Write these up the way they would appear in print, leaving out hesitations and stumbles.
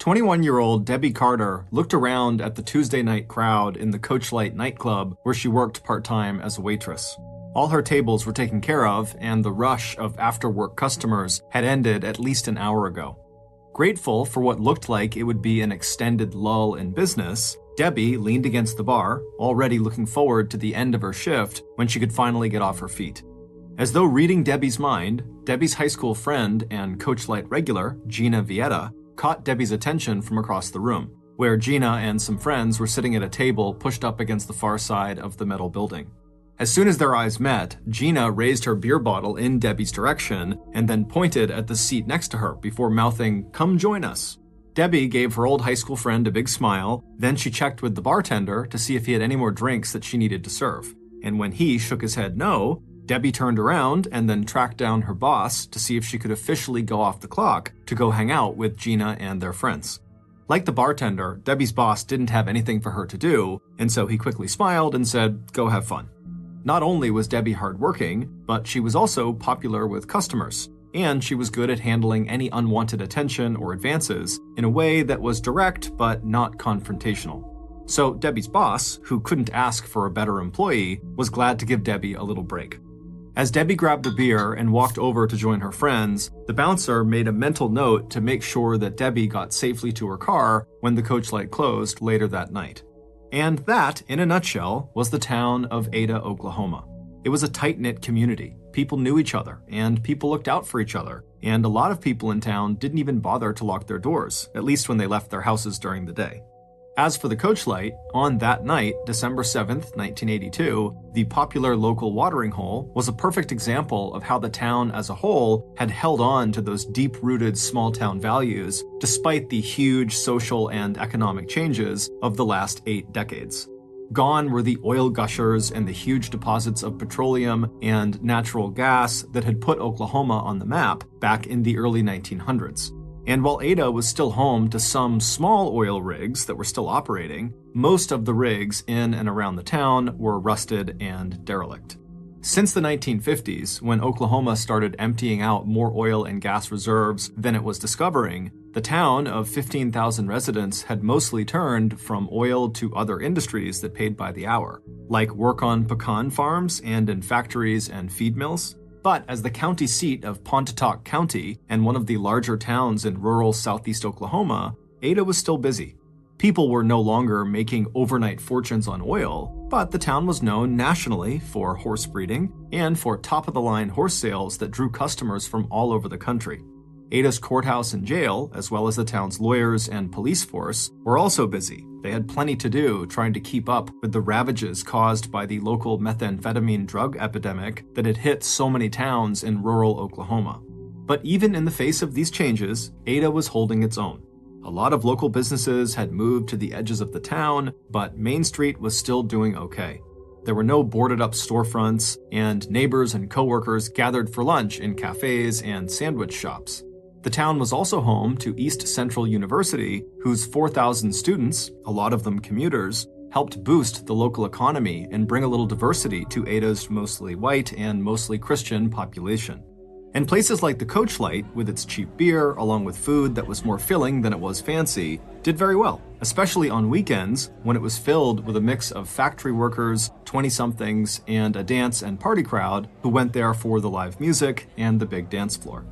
21-year-old Debbie Carter looked around at the Tuesday night crowd in the Coachlight nightclub where she worked part-time as a waitress. All her tables were taken care of, and the rush of after-work customers had ended at least an hour ago. Grateful for what looked like it would be an extended lull in business, Debbie leaned against the bar, already looking forward to the end of her shift when she could finally get off her feet. As though reading Debbie's mind, Debbie's high school friend and Coachlight regular, Gina Vieta, caught Debbie's attention from across the room, where Gina and some friends were sitting at a table pushed up against the far side of the metal building. As soon as their eyes met, Gina raised her beer bottle in Debbie's direction and then pointed at the seat next to her before mouthing, "Come join us." Debbie gave her old high school friend a big smile, then she checked with the bartender to see if he had any more drinks that she needed to serve. And when he shook his head no, Debbie turned around and then tracked down her boss to see if she could officially go off the clock to go hang out with Gina and their friends. Like the bartender, Debbie's boss didn't have anything for her to do, and so he quickly smiled and said, "Go have fun." Not only was Debbie hardworking, but she was also popular with customers, and she was good at handling any unwanted attention or advances in a way that was direct but not confrontational. So Debbie's boss, who couldn't ask for a better employee, was glad to give Debbie a little break. As Debbie grabbed a beer and walked over to join her friends, the bouncer made a mental note to make sure that Debbie got safely to her car when the Coachlight closed later that night. And that, in a nutshell, was the town of Ada, Oklahoma. It was a tight-knit community. People knew each other, and people looked out for each other, and a lot of people in town didn't even bother to lock their doors, at least when they left their houses during the day. As for the Coachlight, on that night, December 7th, 1982, the popular local watering hole was a perfect example of how the town as a whole had held on to those deep-rooted small-town values despite the huge social and economic changes of the last 8 decades. Gone were the oil gushers and the huge deposits of petroleum and natural gas that had put Oklahoma on the map back in the early 1900s. And while Ada was still home to some small oil rigs that were still operating, most of the rigs in and around the town were rusted and derelict. Since the 1950s, when Oklahoma started emptying out more oil and gas reserves than it was discovering, the town of 15,000 residents had mostly turned from oil to other industries that paid by the hour, like work on pecan farms and in factories and feed mills. But as the county seat of Pontotoc County and one of the larger towns in rural southeast Oklahoma, Ada was still busy. People were no longer making overnight fortunes on oil, but the town was known nationally for horse breeding and for top-of-the-line horse sales that drew customers from all over the country. Ada's courthouse and jail, as well as the town's lawyers and police force, were also busy. They had plenty to do trying to keep up with the ravages caused by the local methamphetamine drug epidemic that had hit so many towns in rural Oklahoma. But even in the face of these changes, Ada was holding its own. A lot of local businesses had moved to the edges of the town, but Main Street was still doing okay. There were no boarded-up storefronts, and neighbors and coworkers gathered for lunch in cafes and sandwich shops. The town was also home to East Central University, whose 4,000 students, a lot of them commuters, helped boost the local economy and bring a little diversity to Ada's mostly white and mostly Christian population. And places like the Coachlight, with its cheap beer, along with food that was more filling than it was fancy, did very well, especially on weekends when it was filled with a mix of factory workers, 20-somethings, and a dance and party crowd who went there for the live music and the big dance floor.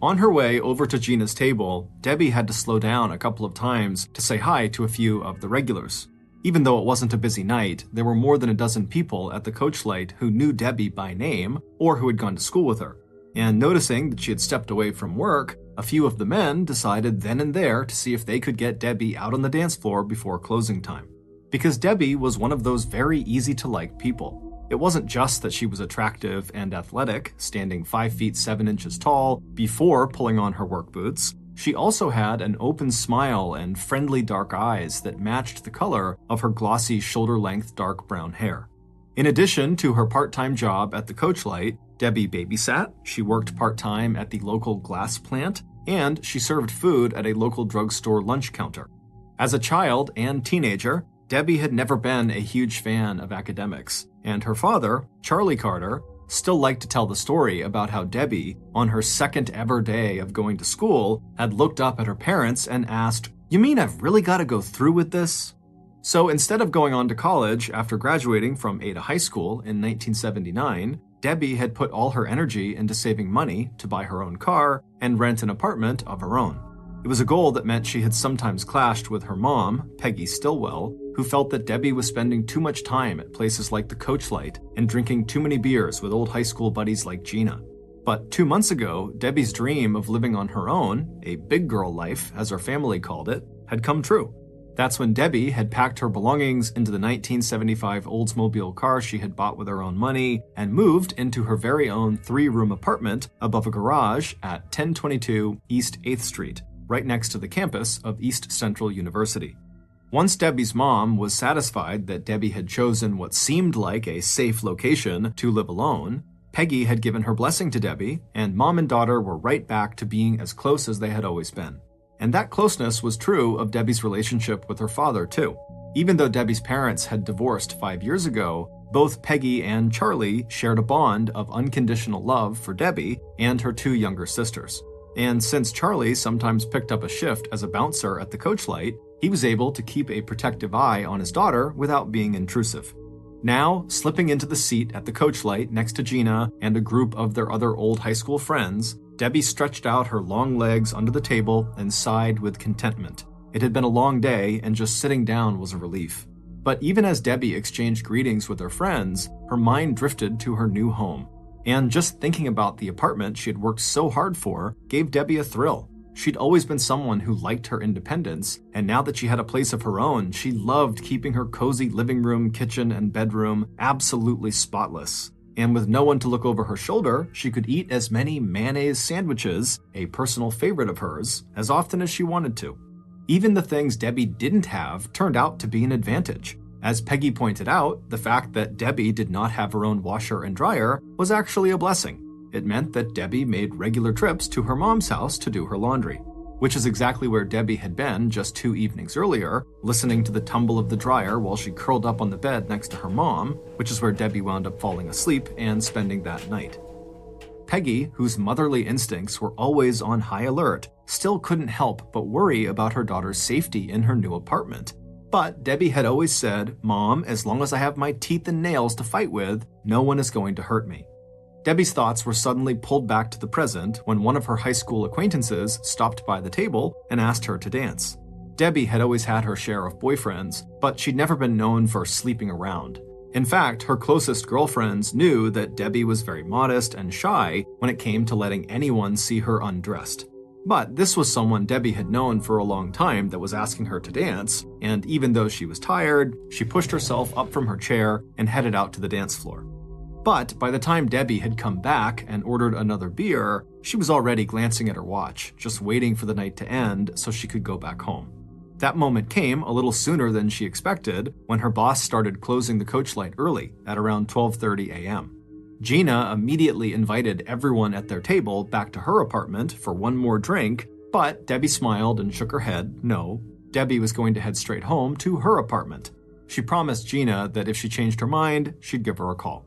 On her way over to Gina's table, Debbie had to slow down a couple of times to say hi to a few of the regulars. Even though it wasn't a busy night, there were more than a dozen people at the Coachlight who knew Debbie by name or who had gone to school with her. And noticing that she had stepped away from work, a few of the men decided then and there to see if they could get Debbie out on the dance floor before closing time. Because Debbie was one of those very easy-to-like people. It wasn't just that she was attractive and athletic, standing 5 feet 7 inches tall before pulling on her work boots. She also had an open smile and friendly dark eyes that matched the color of her glossy shoulder-length dark brown hair. In addition to her part-time job at the Coachlight, Debbie babysat, she worked part-time at the local glass plant, and she served food at a local drugstore lunch counter. As a child and teenager, Debbie had never been a huge fan of academics, and her father, Charlie Carter, still liked to tell the story about how Debbie, on her second ever day of going to school, had looked up at her parents and asked, You mean I've really got to go through with this? So instead of going on to college after graduating from Ada High School in 1979, Debbie had put all her energy into saving money to buy her own car and rent an apartment of her own. It was a goal that meant she had sometimes clashed with her mom, Peggy Stillwell, who felt that Debbie was spending too much time at places like the Coachlight and drinking too many beers with old high school buddies like Gina. But 2 months ago, Debbie's dream of living on her own, a big girl life, as her family called it, had come true. That's when Debbie had packed her belongings into the 1975 Oldsmobile car she had bought with her own money and moved into her very own 3-room apartment above a garage at 1022 East 8th Street, right next to the campus of East Central University. Once Debbie's mom was satisfied that Debbie had chosen what seemed like a safe location to live alone, Peggy had given her blessing to Debbie, and mom and daughter were right back to being as close as they had always been. And that closeness was true of Debbie's relationship with her father, too. Even though Debbie's parents had divorced 5 years ago, both Peggy and Charlie shared a bond of unconditional love for Debbie and her 2 younger sisters. And since Charlie sometimes picked up a shift as a bouncer at the Coachlight, he was able to keep a protective eye on his daughter without being intrusive. Now, slipping into the seat at the Coachlight next to Gina and a group of their other old high school friends, Debbie stretched out her long legs under the table and sighed with contentment. It had been a long day, and just sitting down was a relief. But even as Debbie exchanged greetings with her friends, her mind drifted to her new home. And just thinking about the apartment she had worked so hard for gave Debbie a thrill. She'd always been someone who liked her independence, and now that she had a place of her own, she loved keeping her cozy living room, kitchen, and bedroom absolutely spotless. And with no one to look over her shoulder, she could eat as many mayonnaise sandwiches, a personal favorite of hers, as often as she wanted to. Even the things Debbie didn't have turned out to be an advantage. As Peggy pointed out, the fact that Debbie did not have her own washer and dryer was actually a blessing. It meant that Debbie made regular trips to her mom's house to do her laundry, which is exactly where Debbie had been just 2 evenings earlier, listening to the tumble of the dryer while she curled up on the bed next to her mom, which is where Debbie wound up falling asleep and spending that night. Peggy, whose motherly instincts were always on high alert, still couldn't help but worry about her daughter's safety in her new apartment. But Debbie had always said, "Mom, as long as I have my teeth and nails to fight with, no one is going to hurt me." Debbie's thoughts were suddenly pulled back to the present when one of her high school acquaintances stopped by the table and asked her to dance. Debbie had always had her share of boyfriends, but she'd never been known for sleeping around. In fact, her closest girlfriends knew that Debbie was very modest and shy when it came to letting anyone see her undressed. But this was someone Debbie had known for a long time that was asking her to dance, and even though she was tired, she pushed herself up from her chair and headed out to the dance floor. But by the time Debbie had come back and ordered another beer, she was already glancing at her watch, just waiting for the night to end so she could go back home. That moment came a little sooner than she expected when her boss started closing the Coachlight early at around 12:30 a.m. Gina immediately invited everyone at their table back to her apartment for one more drink, but Debbie smiled and shook her head. No, Debbie was going to head straight home to her apartment. She promised Gina that if she changed her mind, she'd give her a call.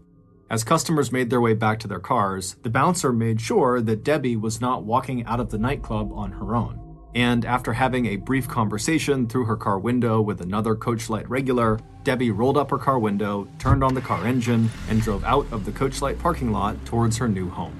As customers made their way back to their cars, the bouncer made sure that Debbie was not walking out of the nightclub on her own. And after having a brief conversation through her car window with another Coachlight regular, Debbie rolled up her car window, turned on the car engine, and drove out of the Coachlight parking lot towards her new home.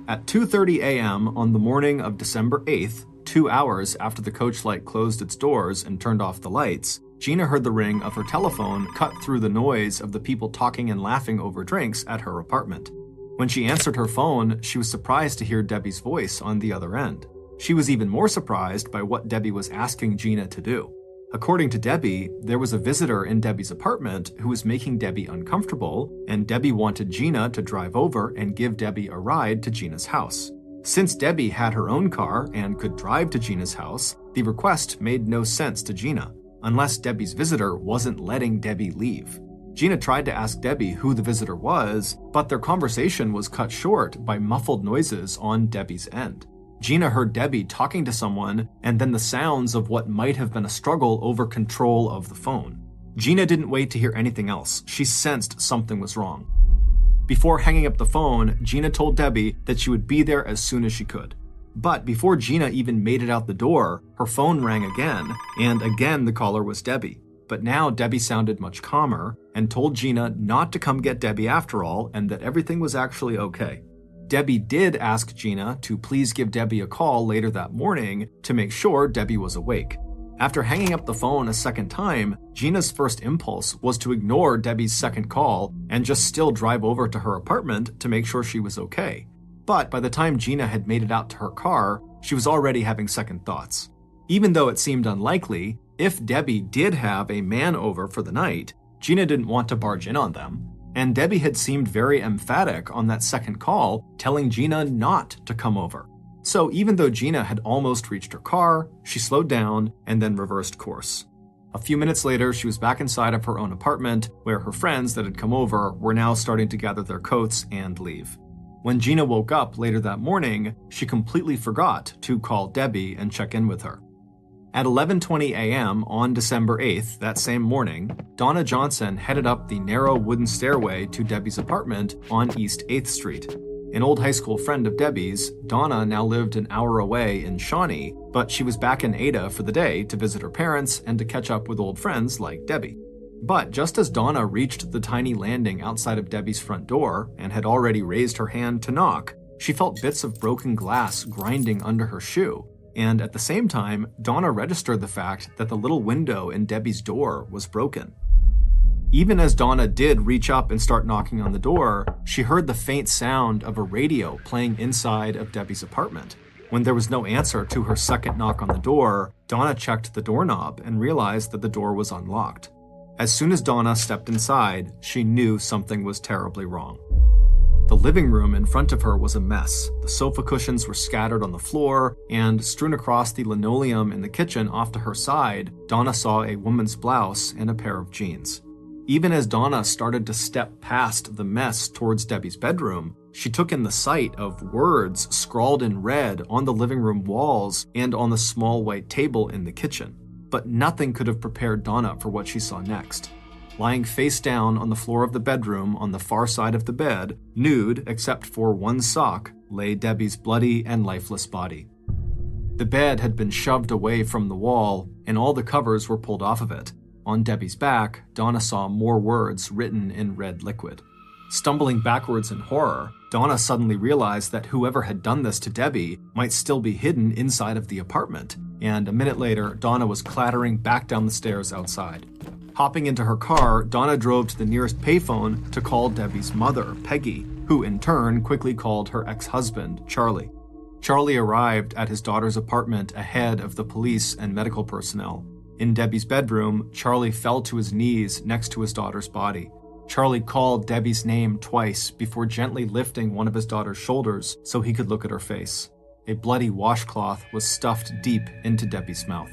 At 2:30 a.m. on the morning of December 8th, 2 hours after the Coachlight closed its doors and turned off the lights, Gina heard the ring of her telephone cut through the noise of the people talking and laughing over drinks at her apartment. When she answered her phone, she was surprised to hear Debbie's voice on the other end. She was even more surprised by what Debbie was asking Gina to do. According to Debbie, there was a visitor in Debbie's apartment who was making Debbie uncomfortable, and Debbie wanted Gina to drive over and give Debbie a ride to Gina's house. Since Debbie had her own car and could drive to Gina's house, the request made no sense to Gina, unless Debbie's visitor wasn't letting Debbie leave. Gina tried to ask Debbie who the visitor was, but their conversation was cut short by muffled noises on Debbie's end. Gina heard Debbie talking to someone, and then the sounds of what might have been a struggle over control of the phone. Gina didn't wait to hear anything else. She sensed something was wrong. Before hanging up the phone, Gina told Debbie that she would be there as soon as she could. But before Gina even made it out the door, her phone rang again, and again the caller was Debbie. But now Debbie sounded much calmer and told Gina not to come get Debbie after all and that everything was actually okay. Debbie did ask Gina to please give Debbie a call later that morning to make sure Debbie was awake. After hanging up the phone a second time, Gina's first impulse was to ignore Debbie's second call and just still drive over to her apartment to make sure she was okay. But by the time Gina had made it out to her car, she was already having second thoughts. Even though it seemed unlikely, if Debbie did have a man over for the night, Gina didn't want to barge in on them. And Debbie had seemed very emphatic on that second call, telling Gina not to come over. So even though Gina had almost reached her car, she slowed down and then reversed course. A few minutes later, she was back inside of her own apartment, where her friends that had come over were now starting to gather their coats and leave. When Gina woke up later that morning, she completely forgot to call Debbie and check in with her. At 11:20 a.m. on December 8th, that same morning, Donna Johnson headed up the narrow wooden stairway to Debbie's apartment on East 8th Street. An old high school friend of Debbie's, Donna now lived an hour away in Shawnee, but she was back in Ada for the day to visit her parents and to catch up with old friends like Debbie. But just as Donna reached the tiny landing outside of Debbie's front door and had already raised her hand to knock, she felt bits of broken glass grinding under her shoe. And at the same time, Donna registered the fact that the little window in Debbie's door was broken. Even as Donna did reach up and start knocking on the door, she heard the faint sound of a radio playing inside of Debbie's apartment. When there was no answer to her second knock on the door, Donna checked the doorknob and realized that the door was unlocked. As soon as Donna stepped inside, she knew something was terribly wrong. The living room in front of her was a mess. The sofa cushions were scattered on the floor, and strewn across the linoleum in the kitchen off to her side, Donna saw a woman's blouse and a pair of jeans. Even as Donna started to step past the mess towards Debbie's bedroom, she took in the sight of words scrawled in red on the living room walls and on the small white table in the kitchen. But nothing could have prepared Donna for what she saw next. Lying face down on the floor of the bedroom on the far side of the bed, nude except for one sock, lay Debbie's bloody and lifeless body. The bed had been shoved away from the wall, and all the covers were pulled off of it. On Debbie's back, Donna saw more words written in red liquid. Stumbling backwards in horror, Donna suddenly realized that whoever had done this to Debbie might still be hidden inside of the apartment, and a minute later, Donna was clattering back down the stairs outside. Hopping into her car, Donna drove to the nearest payphone to call Debbie's mother, Peggy, who in turn quickly called her ex-husband, Charlie. Charlie arrived at his daughter's apartment ahead of the police and medical personnel. In Debbie's bedroom, Charlie fell to his knees next to his daughter's body. Charlie called Debbie's name twice before gently lifting one of his daughter's shoulders so he could look at her face. A bloody washcloth was stuffed deep into Debbie's mouth.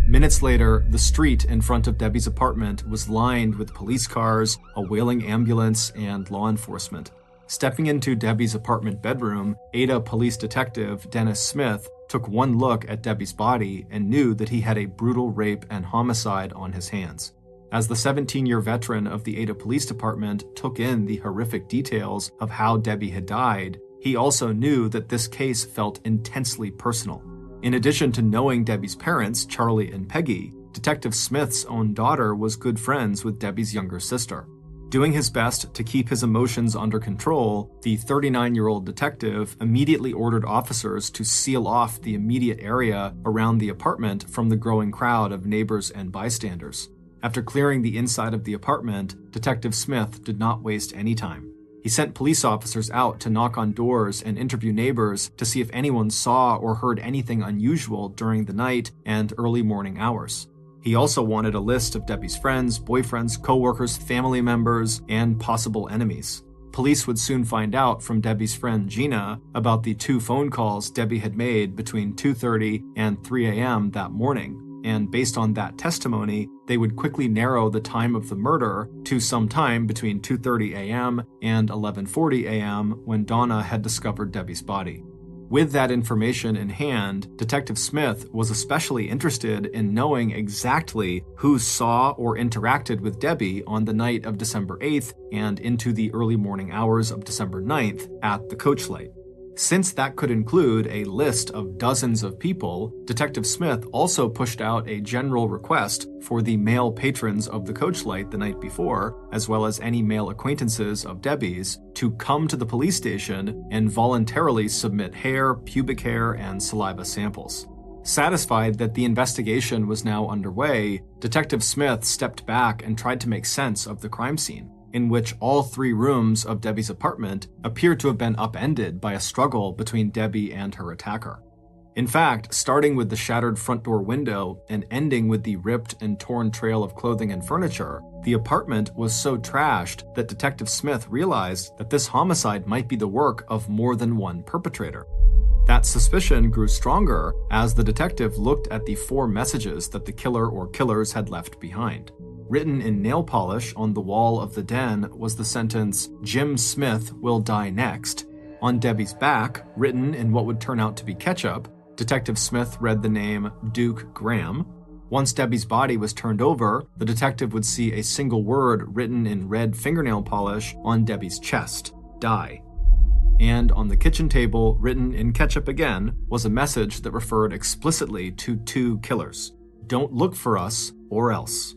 Minutes later, the street in front of Debbie's apartment was lined with police cars, a wailing ambulance, and law enforcement. Stepping into Debbie's apartment bedroom, Ada police detective Dennis Smith took one look at Debbie's body and knew that he had a brutal rape and homicide on his hands. As the 17-year veteran of the Ada Police Department took in the horrific details of how Debbie had died, he also knew that this case felt intensely personal. In addition to knowing Debbie's parents, Charlie and Peggy, Detective Smith's own daughter was good friends with Debbie's younger sister. Doing his best to keep his emotions under control, the 39-year-old detective immediately ordered officers to seal off the immediate area around the apartment from the growing crowd of neighbors and bystanders. After clearing the inside of the apartment, Detective Smith did not waste any time. He sent police officers out to knock on doors and interview neighbors to see if anyone saw or heard anything unusual during the night and early morning hours. He also wanted a list of Debbie's friends, boyfriends, coworkers, family members, and possible enemies. Police would soon find out from Debbie's friend Gina about the 2 phone calls Debbie had made between 2:30 and 3 a.m. that morning. And based on that testimony, they would quickly narrow the time of the murder to some time between 2:30 a.m. and 11:40 a.m. when Donna had discovered Debbie's body. With that information in hand, Detective Smith was especially interested in knowing exactly who saw or interacted with Debbie on the night of December 8th and into the early morning hours of December 9th at the coach light. Since that could include a list of dozens of people, Detective Smith also pushed out a general request for the male patrons of the Coachlight the night before, as well as any male acquaintances of Debbie's, to come to the police station and voluntarily submit hair, pubic hair, and saliva samples. Satisfied that the investigation was now underway, Detective Smith stepped back and tried to make sense of the crime scene, in which all 3 rooms of Debbie's apartment appeared to have been upended by a struggle between Debbie and her attacker. In fact, starting with the shattered front door window and ending with the ripped and torn trail of clothing and furniture, the apartment was so trashed that Detective Smith realized that this homicide might be the work of more than one perpetrator. That suspicion grew stronger as the detective looked at the 4 messages that the killer or killers had left behind. Written in nail polish on the wall of the den was the sentence, "Jim Smith will die next." On Debbie's back, written in what would turn out to be ketchup, Detective Smith read the name Duke Graham. Once Debbie's body was turned over, the detective would see a single word written in red fingernail polish on Debbie's chest, "Die." And on the kitchen table, written in ketchup again, was a message that referred explicitly to 2 killers. "Don't look for us, or else."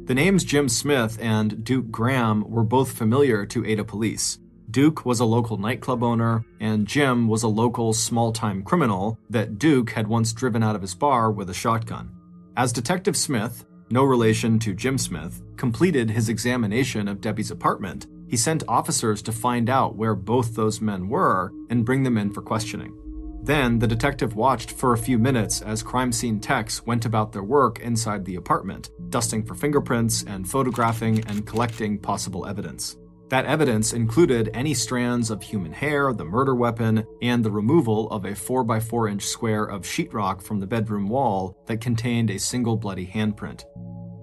The names Jim Smith and Duke Graham were both familiar to Ada police. Duke was a local nightclub owner, and Jim was a local small-time criminal that Duke had once driven out of his bar with a shotgun. As Detective Smith, no relation to Jim Smith, completed his examination of Debbie's apartment, he sent officers to find out where both those men were and bring them in for questioning. Then, the detective watched for a few minutes as crime scene techs went about their work inside the apartment, dusting for fingerprints and photographing and collecting possible evidence. That evidence included any strands of human hair, the murder weapon, and the removal of a 4x4-inch square of sheetrock from the bedroom wall that contained a single bloody handprint.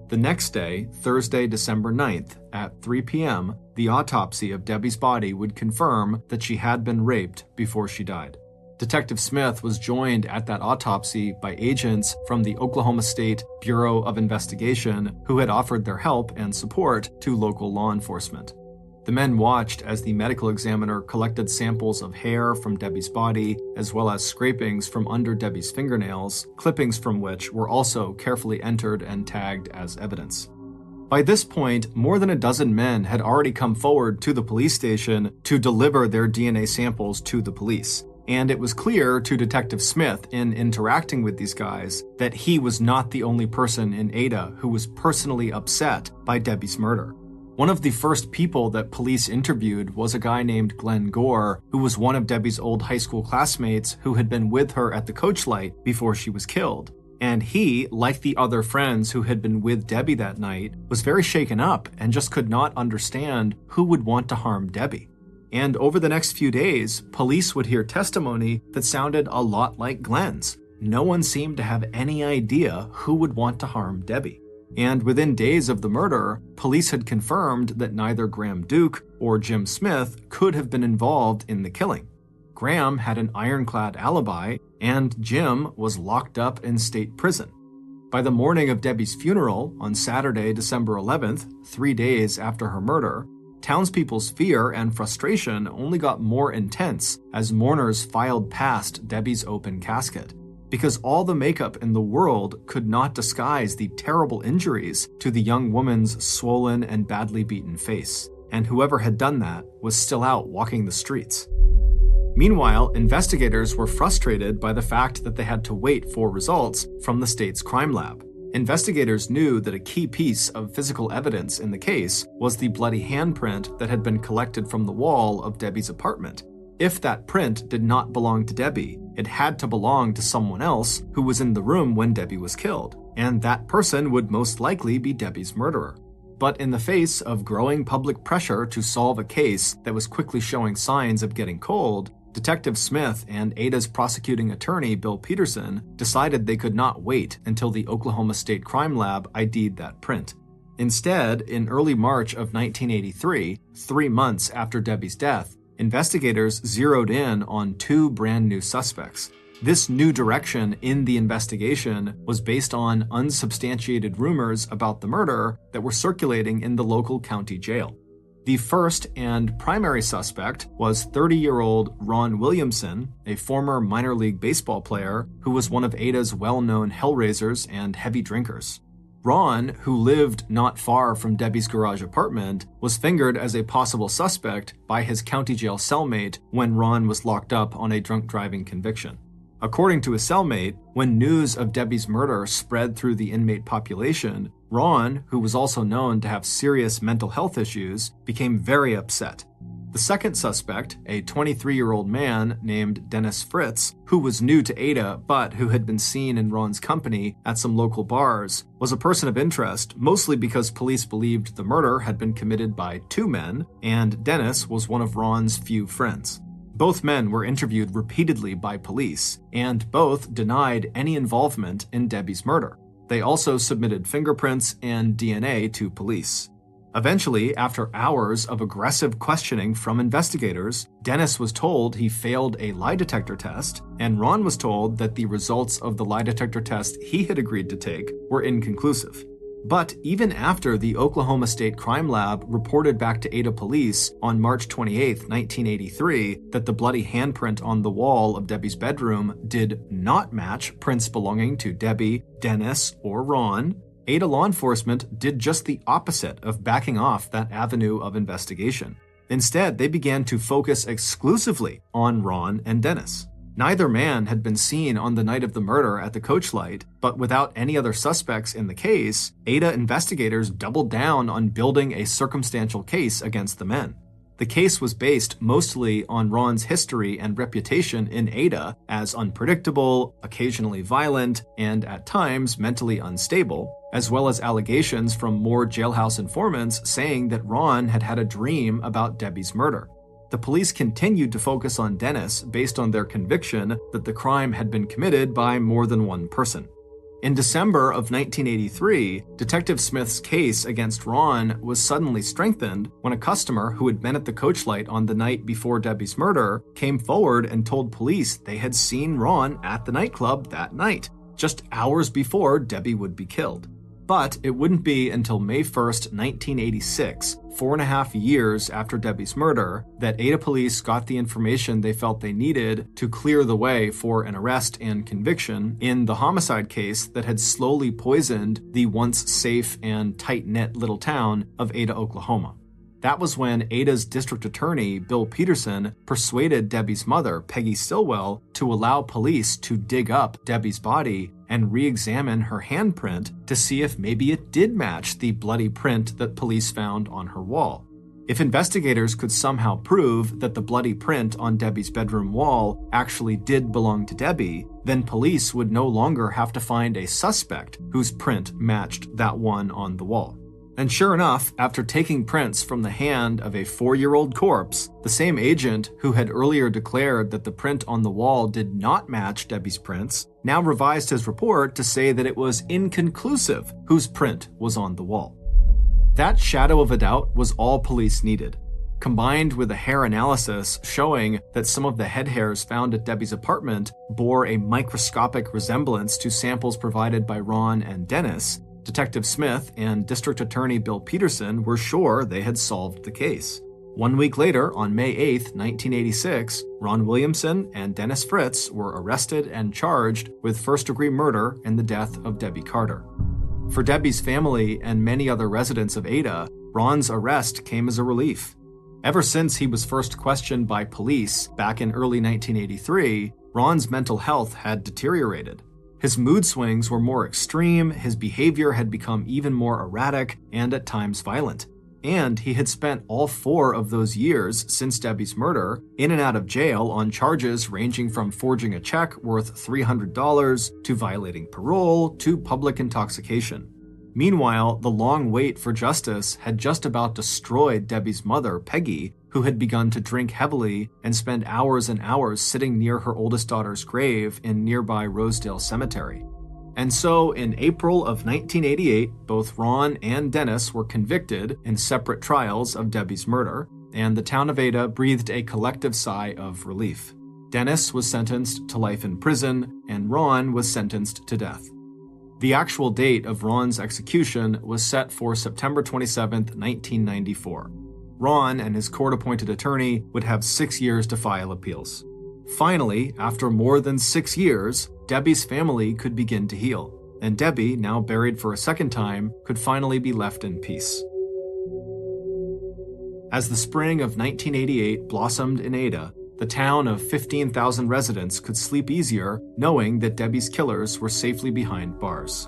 The next day, Thursday, December 9th, at 3 p.m., the autopsy of Debbie's body would confirm that she had been raped before she died. Detective Smith was joined at that autopsy by agents from the Oklahoma State Bureau of Investigation who had offered their help and support to local law enforcement. The men watched as the medical examiner collected samples of hair from Debbie's body, as well as scrapings from under Debbie's fingernails, clippings from which were also carefully entered and tagged as evidence. By this point, more than a dozen men had already come forward to the police station to deliver their DNA samples to the police. And it was clear to Detective Smith in interacting with these guys that he was not the only person in Ada who was personally upset by Debbie's murder. One of the first people that police interviewed was a guy named Glenn Gore, who was one of Debbie's old high school classmates who had been with her at the Coachlight before she was killed. And he, like the other friends who had been with Debbie that night, was very shaken up and just could not understand who would want to harm Debbie. And over the next few days, police would hear testimony that sounded a lot like Glenn's. No one seemed to have any idea who would want to harm Debbie. And within days of the murder, police had confirmed that neither Graham Duke or Jim Smith could have been involved in the killing. Graham had an ironclad alibi, and Jim was locked up in state prison. By the morning of Debbie's funeral, on Saturday, December 11th, 3 days after her murder, townspeople's fear and frustration only got more intense as mourners filed past Debbie's open casket, because all the makeup in the world could not disguise the terrible injuries to the young woman's swollen and badly beaten face, and whoever had done that was still out walking the streets. Meanwhile, investigators were frustrated by the fact that they had to wait for results from the state's crime lab. Investigators knew that a key piece of physical evidence in the case was the bloody handprint that had been collected from the wall of Debbie's apartment. If that print did not belong to Debbie, it had to belong to someone else who was in the room when Debbie was killed, and that person would most likely be Debbie's murderer. But in the face of growing public pressure to solve a case that was quickly showing signs of getting cold, Detective Smith and Ada's prosecuting attorney, Bill Peterson, decided they could not wait until the Oklahoma State Crime Lab ID'd that print. Instead, in early March of 1983, 3 months after Debbie's death, investigators zeroed in on 2 brand new suspects. This new direction in the investigation was based on unsubstantiated rumors about the murder that were circulating in the local county jail. The first and primary suspect was 30-year-old Ron Williamson, a former minor league baseball player who was one of Ada's well-known hellraisers and heavy drinkers. Ron, who lived not far from Debbie's garage apartment, was fingered as a possible suspect by his county jail cellmate when Ron was locked up on a drunk driving conviction. According to his cellmate, when news of Debbie's murder spread through the inmate population, Ron, who was also known to have serious mental health issues, became very upset. The second suspect, a 23-year-old man named Dennis Fritz, who was new to Ada but who had been seen in Ron's company at some local bars, was a person of interest, mostly because police believed the murder had been committed by two men, and Dennis was one of Ron's few friends. Both men were interviewed repeatedly by police, and both denied any involvement in Debbie's murder. They also submitted fingerprints and DNA to police. Eventually, after hours of aggressive questioning from investigators, Dennis was told he failed a lie detector test, and Ron was told that the results of the lie detector test he had agreed to take were inconclusive. But even after the Oklahoma State Crime Lab reported back to Ada police on March 28, 1983, that the bloody handprint on the wall of Debbie's bedroom did not match prints belonging to Debbie, Dennis, or Ron, Ada law enforcement did just the opposite of backing off that avenue of investigation. Instead, they began to focus exclusively on Ron and Dennis. Neither man had been seen on the night of the murder at the Coach Light, but without any other suspects in the case, Ada investigators doubled down on building a circumstantial case against the men. The case was based mostly on Ron's history and reputation in Ada as unpredictable, occasionally violent, and at times mentally unstable, as well as allegations from more jailhouse informants saying that Ron had had a dream about Debbie's murder. The police continued to focus on Dennis based on their conviction that the crime had been committed by more than one person. In December of 1983, Detective Smith's case against Ron was suddenly strengthened when a customer who had been at the Coach Light on the night before Debbie's murder came forward and told police they had seen Ron at the nightclub that night, just hours before Debbie would be killed. But it wouldn't be until May 1st, 1986, 4.5 years after Debbie's murder, that Ada police got the information they felt they needed to clear the way for an arrest and conviction in the homicide case that had slowly poisoned the once safe and tight-knit little town of Ada, Oklahoma. That was when Ada's district attorney, Bill Peterson, persuaded Debbie's mother, Peggy Stillwell, to allow police to dig up Debbie's body and re-examine her handprint to see if maybe it did match the bloody print that police found on her wall. If investigators could somehow prove that the bloody print on Debbie's bedroom wall actually did belong to Debbie, then police would no longer have to find a suspect whose print matched that one on the wall. And sure enough, after taking prints from the hand of a 4-year-old corpse, the same agent who had earlier declared that the print on the wall did not match Debbie's prints now revised his report to say that it was inconclusive whose print was on the wall. That shadow of a doubt was all police needed, combined with a hair analysis showing that some of the head hairs found at Debbie's apartment bore a microscopic resemblance to samples provided by Ron and Dennis. Detective Smith and District Attorney Bill Peterson were sure they had solved the case. 1 week later, on May 8, 1986, Ron Williamson and Dennis Fritz were arrested and charged with first-degree murder in the death of Debbie Carter. For Debbie's family and many other residents of Ada, Ron's arrest came as a relief. Ever since he was first questioned by police back in early 1983, Ron's mental health had deteriorated. His mood swings were more extreme, his behavior had become even more erratic and at times violent. And he had spent all 4 of those years since Debbie's murder in and out of jail on charges ranging from forging a check worth $300 to violating parole to public intoxication. Meanwhile, the long wait for justice had just about destroyed Debbie's mother, Peggy, who had begun to drink heavily and spend hours and hours sitting near her oldest daughter's grave in nearby Rosedale Cemetery. And so, in April of 1988, both Ron and Dennis were convicted in separate trials of Debbie's murder, and the town of Ada breathed a collective sigh of relief. Dennis was sentenced to life in prison, and Ron was sentenced to death. The actual date of Ron's execution was set for September 27, 1994. Ron and his court-appointed attorney would have 6 years to file appeals. Finally, after more than 6 years, Debbie's family could begin to heal, and Debbie, now buried for a second time, could finally be left in peace. As the spring of 1988 blossomed in Ada, the town of 15,000 residents could sleep easier knowing that Debbie's killers were safely behind bars.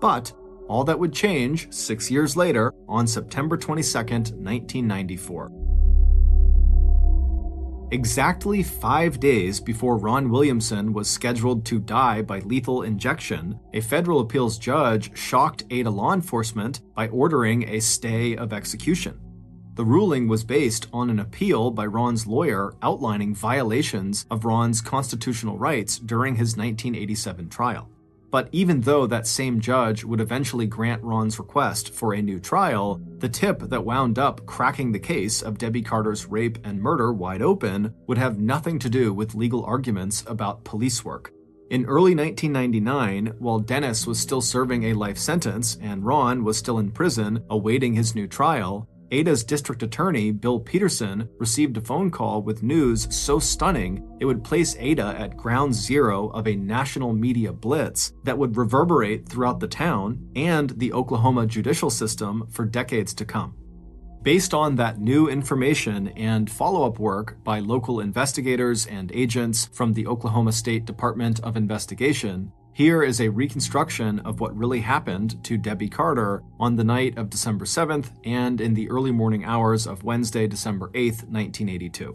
But all that would change 6 years later on September 22, 1994. Exactly 5 days before Ron Williamson was scheduled to die by lethal injection, a federal appeals judge shocked Ada law enforcement by ordering a stay of execution. The ruling was based on an appeal by Ron's lawyer outlining violations of Ron's constitutional rights during his 1987 trial. But even though that same judge would eventually grant Ron's request for a new trial, the tip that wound up cracking the case of Debbie Carter's rape and murder wide open would have nothing to do with legal arguments about police work. In early 1999, while Dennis was still serving a life sentence and Ron was still in prison awaiting his new trial, Ada's district attorney, Bill Peterson, received a phone call with news so stunning it would place Ada at ground zero of a national media blitz that would reverberate throughout the town and the Oklahoma judicial system for decades to come. Based on that new information and follow-up work by local investigators and agents from the Oklahoma State Department of Investigation, here is a reconstruction of what really happened to Debbie Carter on the night of December 7th and in the early morning hours of Wednesday, December 8th, 1982.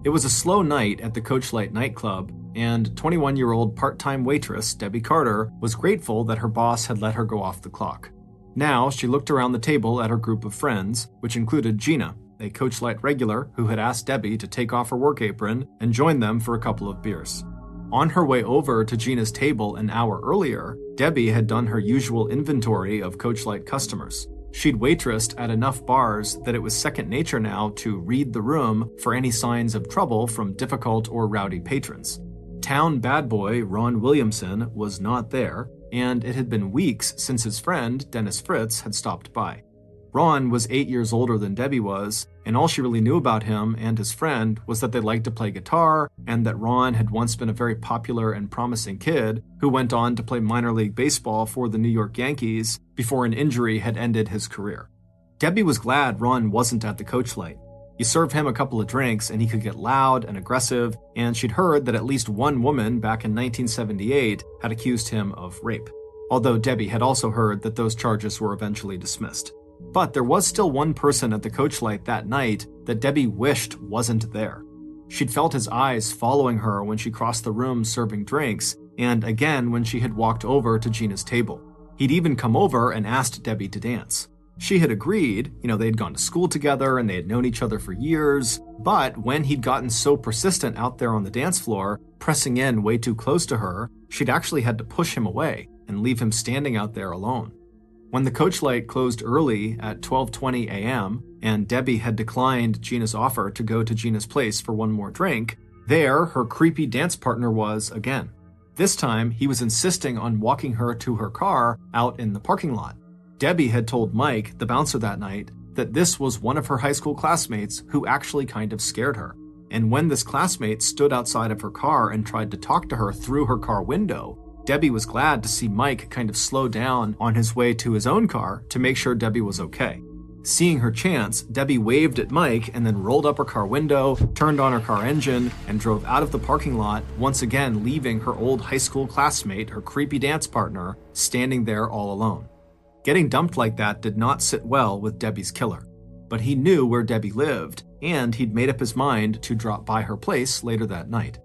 It was a slow night at the Coachlight nightclub, and 21-year-old part-time waitress Debbie Carter was grateful that her boss had let her go off the clock. Now she looked around the table at her group of friends, which included Gina, a Coachlight regular who had asked Debbie to take off her work apron and join them for a couple of beers. On her way over to Gina's table an hour earlier, Debbie had done her usual inventory of Coachlight customers. She'd waitressed at enough bars that it was second nature now to read the room for any signs of trouble from difficult or rowdy patrons. Town bad boy Ron Williamson was not there, and it had been weeks since his friend, Dennis Fritz, had stopped by. Ron was 8 years older than Debbie was, and all she really knew about him and his friend was that they liked to play guitar and that Ron had once been a very popular and promising kid who went on to play minor league baseball for the New York Yankees before an injury had ended his career. Debbie was glad Ron wasn't at the Coachlight. You serve him a couple of drinks and he could get loud and aggressive, and she'd heard that at least one woman back in 1978 had accused him of rape, although Debbie had also heard that those charges were eventually dismissed. But there was still one person at the Coachlight that night that Debbie wished wasn't there. She'd felt his eyes following her when she crossed the room serving drinks, and again when she had walked over to Gina's table. He'd even come over and asked Debbie to dance. She had agreed, they'd gone to school together and they had known each other for years, but when he'd gotten so persistent out there on the dance floor, pressing in way too close to her, she'd actually had to push him away and leave him standing out there alone. When the Coachlight closed early at 12:20 a.m., and Debbie had declined Gina's offer to go to Gina's place for one more drink, there her creepy dance partner was again. This time, he was insisting on walking her to her car out in the parking lot. Debbie had told Mike, the bouncer that night, that this was one of her high school classmates who actually kind of scared her. And when this classmate stood outside of her car and tried to talk to her through her car window, Debbie was glad to see Mike kind of slow down on his way to his own car to make sure Debbie was okay. Seeing her chance, Debbie waved at Mike and then rolled up her car window, turned on her car engine, and drove out of the parking lot, once again leaving her old high school classmate, her creepy dance partner, standing there all alone. Getting dumped like that did not sit well with Debbie's killer, but he knew where Debbie lived, and he'd made up his mind to drop by her place later that night.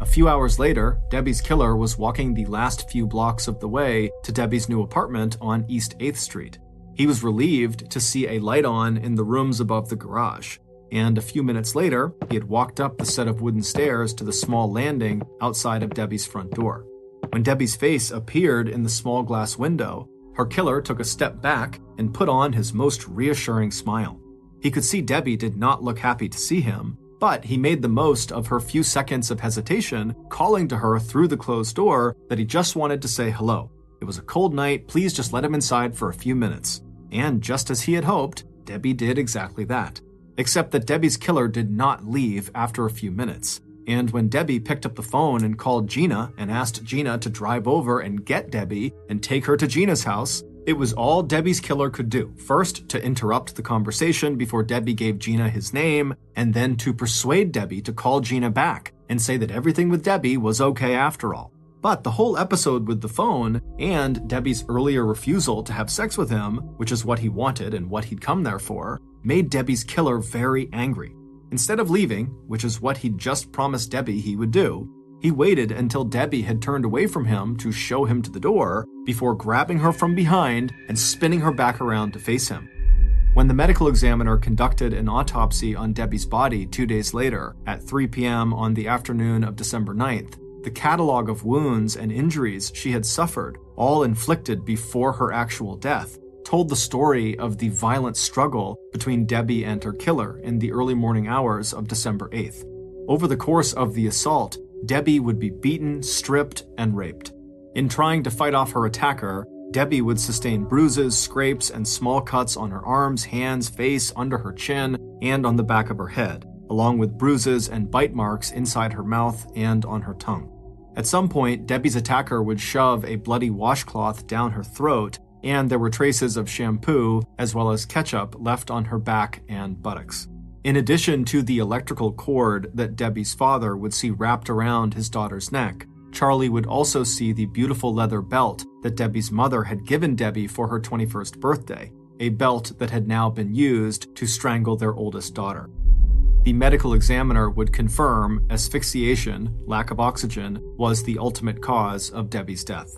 A few hours later, Debbie's killer was walking the last few blocks of the way to Debbie's new apartment on East 8th Street. He was relieved to see a light on in the rooms above the garage, and a few minutes later, he had walked up the set of wooden stairs to the small landing outside of Debbie's front door. When Debbie's face appeared in the small glass window, her killer took a step back and put on his most reassuring smile. He could see Debbie did not look happy to see him, but he made the most of her few seconds of hesitation, calling to her through the closed door that he just wanted to say hello. It was a cold night, please just let him inside for a few minutes. And just as he had hoped, Debbie did exactly that. Except that Debbie's killer did not leave after a few minutes. And when Debbie picked up the phone and called Gina and asked Gina to drive over and get Debbie and take her to Gina's house, it was all Debbie's killer could do. First, to interrupt the conversation before Debbie gave Gina his name, and then to persuade Debbie to call Gina back and say that everything with Debbie was okay after all. But the whole episode with the phone and Debbie's earlier refusal to have sex with him, which is what he wanted and what he'd come there for, made Debbie's killer very angry. Instead of leaving, which is what he'd just promised Debbie he would do, he waited until Debbie had turned away from him to show him to the door before grabbing her from behind and spinning her back around to face him. When the medical examiner conducted an autopsy on Debbie's body 2 days later, at 3 p.m. on the afternoon of December 9th, the catalog of wounds and injuries she had suffered, all inflicted before her actual death, told the story of the violent struggle between Debbie and her killer in the early morning hours of December 8th. Over the course of the assault, Debbie would be beaten, stripped, and raped. In trying to fight off her attacker, Debbie would sustain bruises, scrapes, and small cuts on her arms, hands, face, under her chin, and on the back of her head, along with bruises and bite marks inside her mouth and on her tongue. At some point, Debbie's attacker would shove a bloody washcloth down her throat, and there were traces of shampoo as well as ketchup left on her back and buttocks. In addition to the electrical cord that Debbie's father would see wrapped around his daughter's neck, Charlie would also see the beautiful leather belt that Debbie's mother had given Debbie for her 21st birthday, a belt that had now been used to strangle their oldest daughter. The medical examiner would confirm asphyxiation, lack of oxygen, was the ultimate cause of Debbie's death.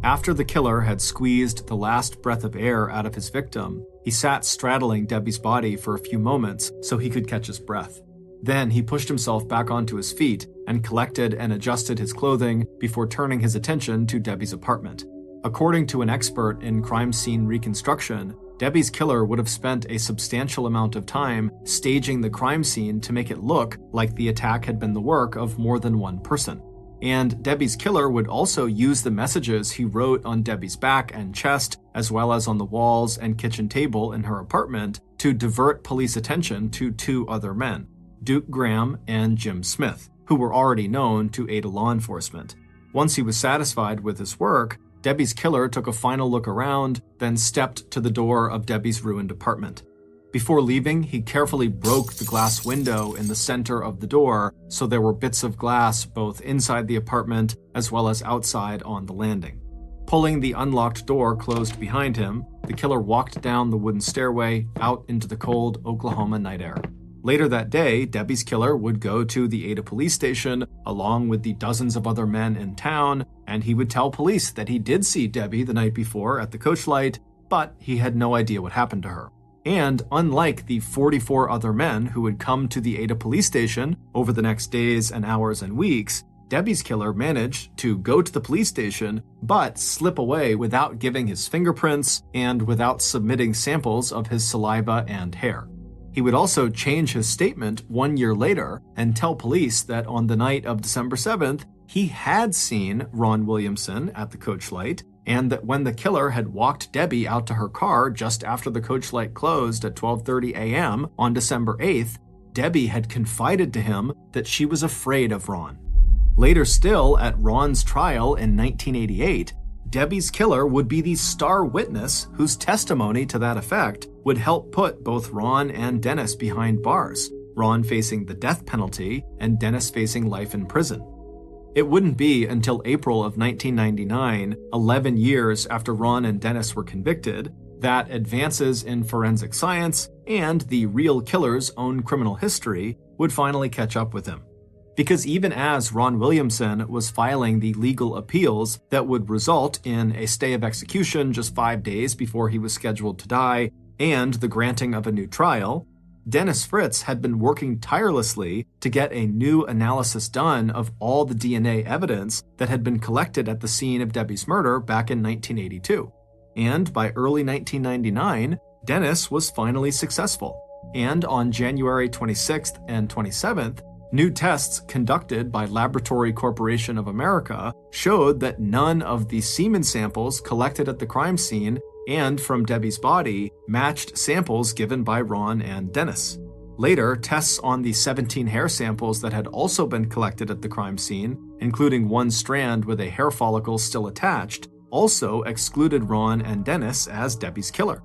After the killer had squeezed the last breath of air out of his victim, he sat straddling Debbie's body for a few moments so he could catch his breath. Then he pushed himself back onto his feet and collected and adjusted his clothing before turning his attention to Debbie's apartment. According to an expert in crime scene reconstruction, Debbie's killer would have spent a substantial amount of time staging the crime scene to make it look like the attack had been the work of more than one person. And Debbie's killer would also use the messages he wrote on Debbie's back and chest, as well as on the walls and kitchen table in her apartment, to divert police attention to two other men, Duke Graham and Jim Smith, who were already known to aid law enforcement. Once he was satisfied with his work, Debbie's killer took a final look around, then stepped to the door of Debbie's ruined apartment. Before leaving, he carefully broke the glass window in the center of the door, so there were bits of glass both inside the apartment as well as outside on the landing. Pulling the unlocked door closed behind him, the killer walked down the wooden stairway out into the cold Oklahoma night air. Later that day, Debbie's killer would go to the Ada police station along with the dozens of other men in town, and he would tell police that he did see Debbie the night before at the coach light, but he had no idea what happened to her. And unlike the 44 other men who would come to the Ada police station over the next days and hours and weeks, Debbie's killer managed to go to the police station but slip away without giving his fingerprints and without submitting samples of his saliva and hair. He would also change his statement 1 year later and tell police that on the night of December 7th, he had seen Ron Williamson at the coach light, and that when the killer had walked Debbie out to her car just after the coach light closed at 12:30 a.m. on December 8th, Debbie had confided to him that she was afraid of Ron. Later still, at Ron's trial in 1988, Debbie's killer would be the star witness whose testimony to that effect would help put both Ron and Dennis behind bars, Ron facing the death penalty and Dennis facing life in prison. It wouldn't be until April of 1999, 11 years after Ron and Dennis were convicted, that advances in forensic science and the real killer's own criminal history would finally catch up with him. Because even as Ron Williamson was filing the legal appeals that would result in a stay of execution just 5 days before he was scheduled to die and the granting of a new trial, Dennis Fritz had been working tirelessly to get a new analysis done of all the DNA evidence that had been collected at the scene of Debbie's murder back in 1982. And by early 1999, Dennis was finally successful. And on January 26th and 27th, new tests conducted by Laboratory Corporation of America showed that none of the semen samples collected at the crime scene and from Debbie's body matched samples given by Ron and Dennis. Later, tests on the 17 hair samples that had also been collected at the crime scene, including one strand with a hair follicle still attached, also excluded Ron and Dennis as Debbie's killer.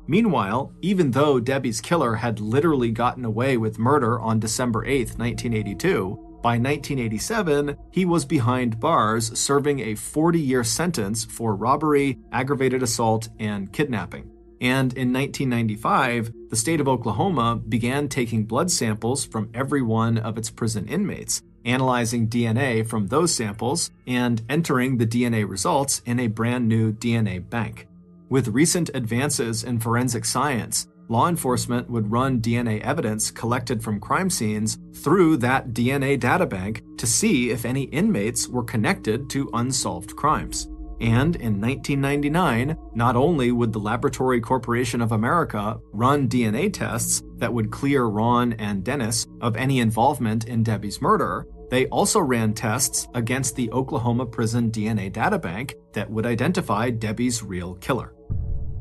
Meanwhile, even though Debbie's killer had literally gotten away with murder on December 8, 1982, by 1987, he was behind bars serving a 40-year sentence for robbery, aggravated assault, and kidnapping. And in 1995, the state of Oklahoma began taking blood samples from every one of its prison inmates, analyzing DNA from those samples, and entering the DNA results in a brand new DNA bank. With recent advances in forensic science, law enforcement would run DNA evidence collected from crime scenes through that DNA databank to see if any inmates were connected to unsolved crimes. And in 1999, not only would the Laboratory Corporation of America run DNA tests that would clear Ron and Dennis of any involvement in Debbie's murder, they also ran tests against the Oklahoma Prison DNA databank that would identify Debbie's real killer.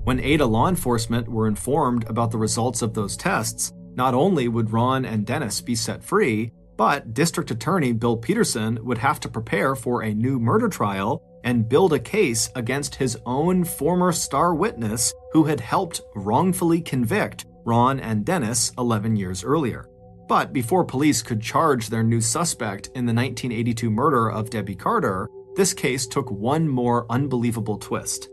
When Ada law enforcement were informed about the results of those tests, not only would Ron and Dennis be set free, but District Attorney Bill Peterson would have to prepare for a new murder trial and build a case against his own former star witness who had helped wrongfully convict Ron and Dennis 11 years earlier. But before police could charge their new suspect in the 1982 murder of Debbie Carter, this case took one more unbelievable twist.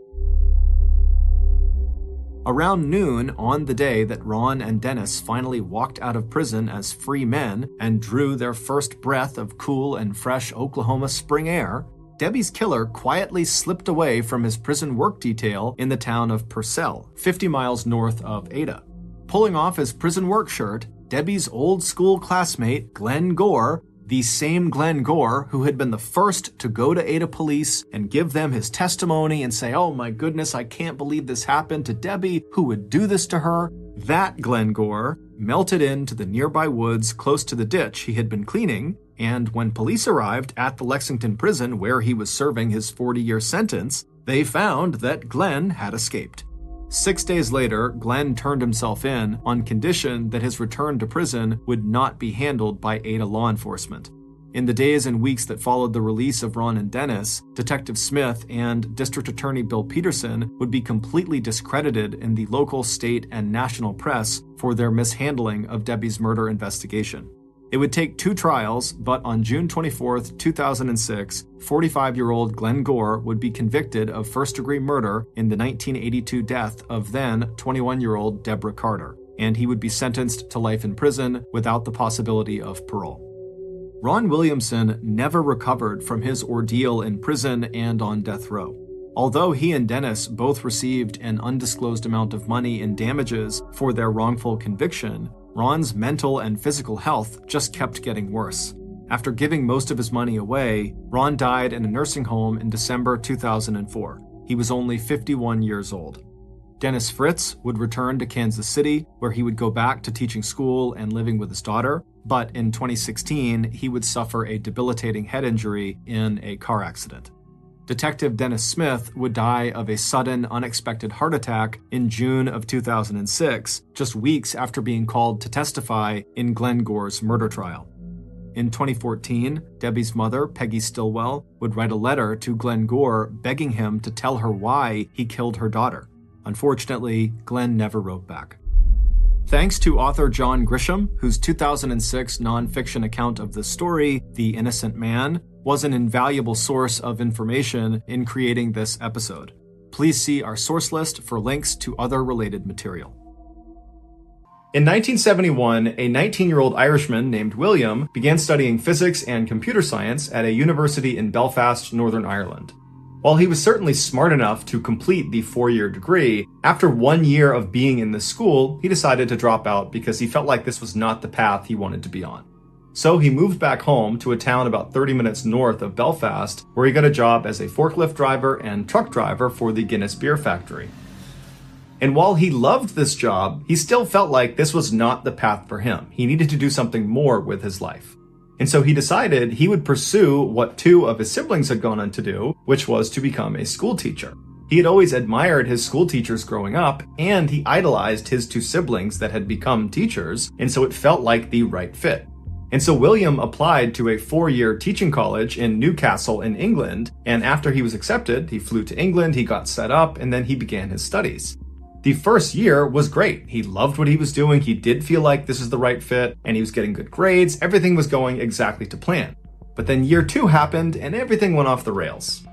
Around noon on the day that Ron and Dennis finally walked out of prison as free men and drew their first breath of cool and fresh Oklahoma spring air, Debbie's killer quietly slipped away from his prison work detail in the town of Purcell, 50 miles north of Ada. Pulling off his prison work shirt, Debbie's old school classmate, Glenn Gore, the same Glenn Gore who had been the first to go to Ada police and give them his testimony and say, "Oh my goodness, I can't believe this happened to Debbie, who would do this to her?" That Glenn Gore melted into the nearby woods close to the ditch he had been cleaning, and when police arrived at the Lexington prison where he was serving his 40-year sentence, they found that Glenn had escaped. 6 days later, Glenn turned himself in on condition that his return to prison would not be handled by Ada law enforcement. In the days and weeks that followed the release of Ron and Dennis, Detective Smith and District Attorney Bill Peterson would be completely discredited in the local, state, and national press for their mishandling of Debbie's murder investigation. It would take 2 trials, but on June 24, 2006, 45-year-old Glenn Gore would be convicted of first-degree murder in the 1982 death of then 21-year-old Deborah Carter, and he would be sentenced to life in prison without the possibility of parole. Ron Williamson never recovered from his ordeal in prison and on death row. Although he and Dennis both received an undisclosed amount of money in damages for their wrongful conviction, Ron's mental and physical health just kept getting worse. After giving most of his money away, Ron died in a nursing home in December 2004. He was only 51 years old. Dennis Fritz would return to Kansas City, where he would go back to teaching school and living with his daughter, but in 2016, he would suffer a debilitating head injury in a car accident. Detective Dennis Smith would die of a sudden, unexpected heart attack in June of 2006, just weeks after being called to testify in Glenn Gore's murder trial. In 2014, Debbie's mother, Peggy Stillwell, would write a letter to Glenn Gore begging him to tell her why he killed her daughter. Unfortunately, Glenn never wrote back. Thanks to author John Grisham, whose 2006 nonfiction account of the story, The Innocent Man, was an invaluable source of information in creating this episode. Please see our source list for links to other related material. In 1971, a 19-year-old Irishman named William began studying physics and computer science at a university in Belfast, Northern Ireland. While he was certainly smart enough to complete the 4-year degree, after 1 year of being in the school, he decided to drop out because he felt like this was not the path he wanted to be on. So he moved back home to a town about 30 minutes north of Belfast, where he got a job as a forklift driver and truck driver for the Guinness Beer Factory. And while he loved this job, he still felt like this was not the path for him. He needed to do something more with his life. And so he decided he would pursue what two of his siblings had gone on to do, which was to become a school teacher. He had always admired his school teachers growing up, and he idolized his two siblings that had become teachers, and so it felt like the right fit. And so William applied to a 4-year teaching college in Newcastle in England, and after he was accepted, he flew to England, he got set up, and then he began his studies. The first year was great. He loved what he was doing, he did feel like this is the right fit, and he was getting good grades, everything was going exactly to plan. But then year 2 happened, and everything went off the rails.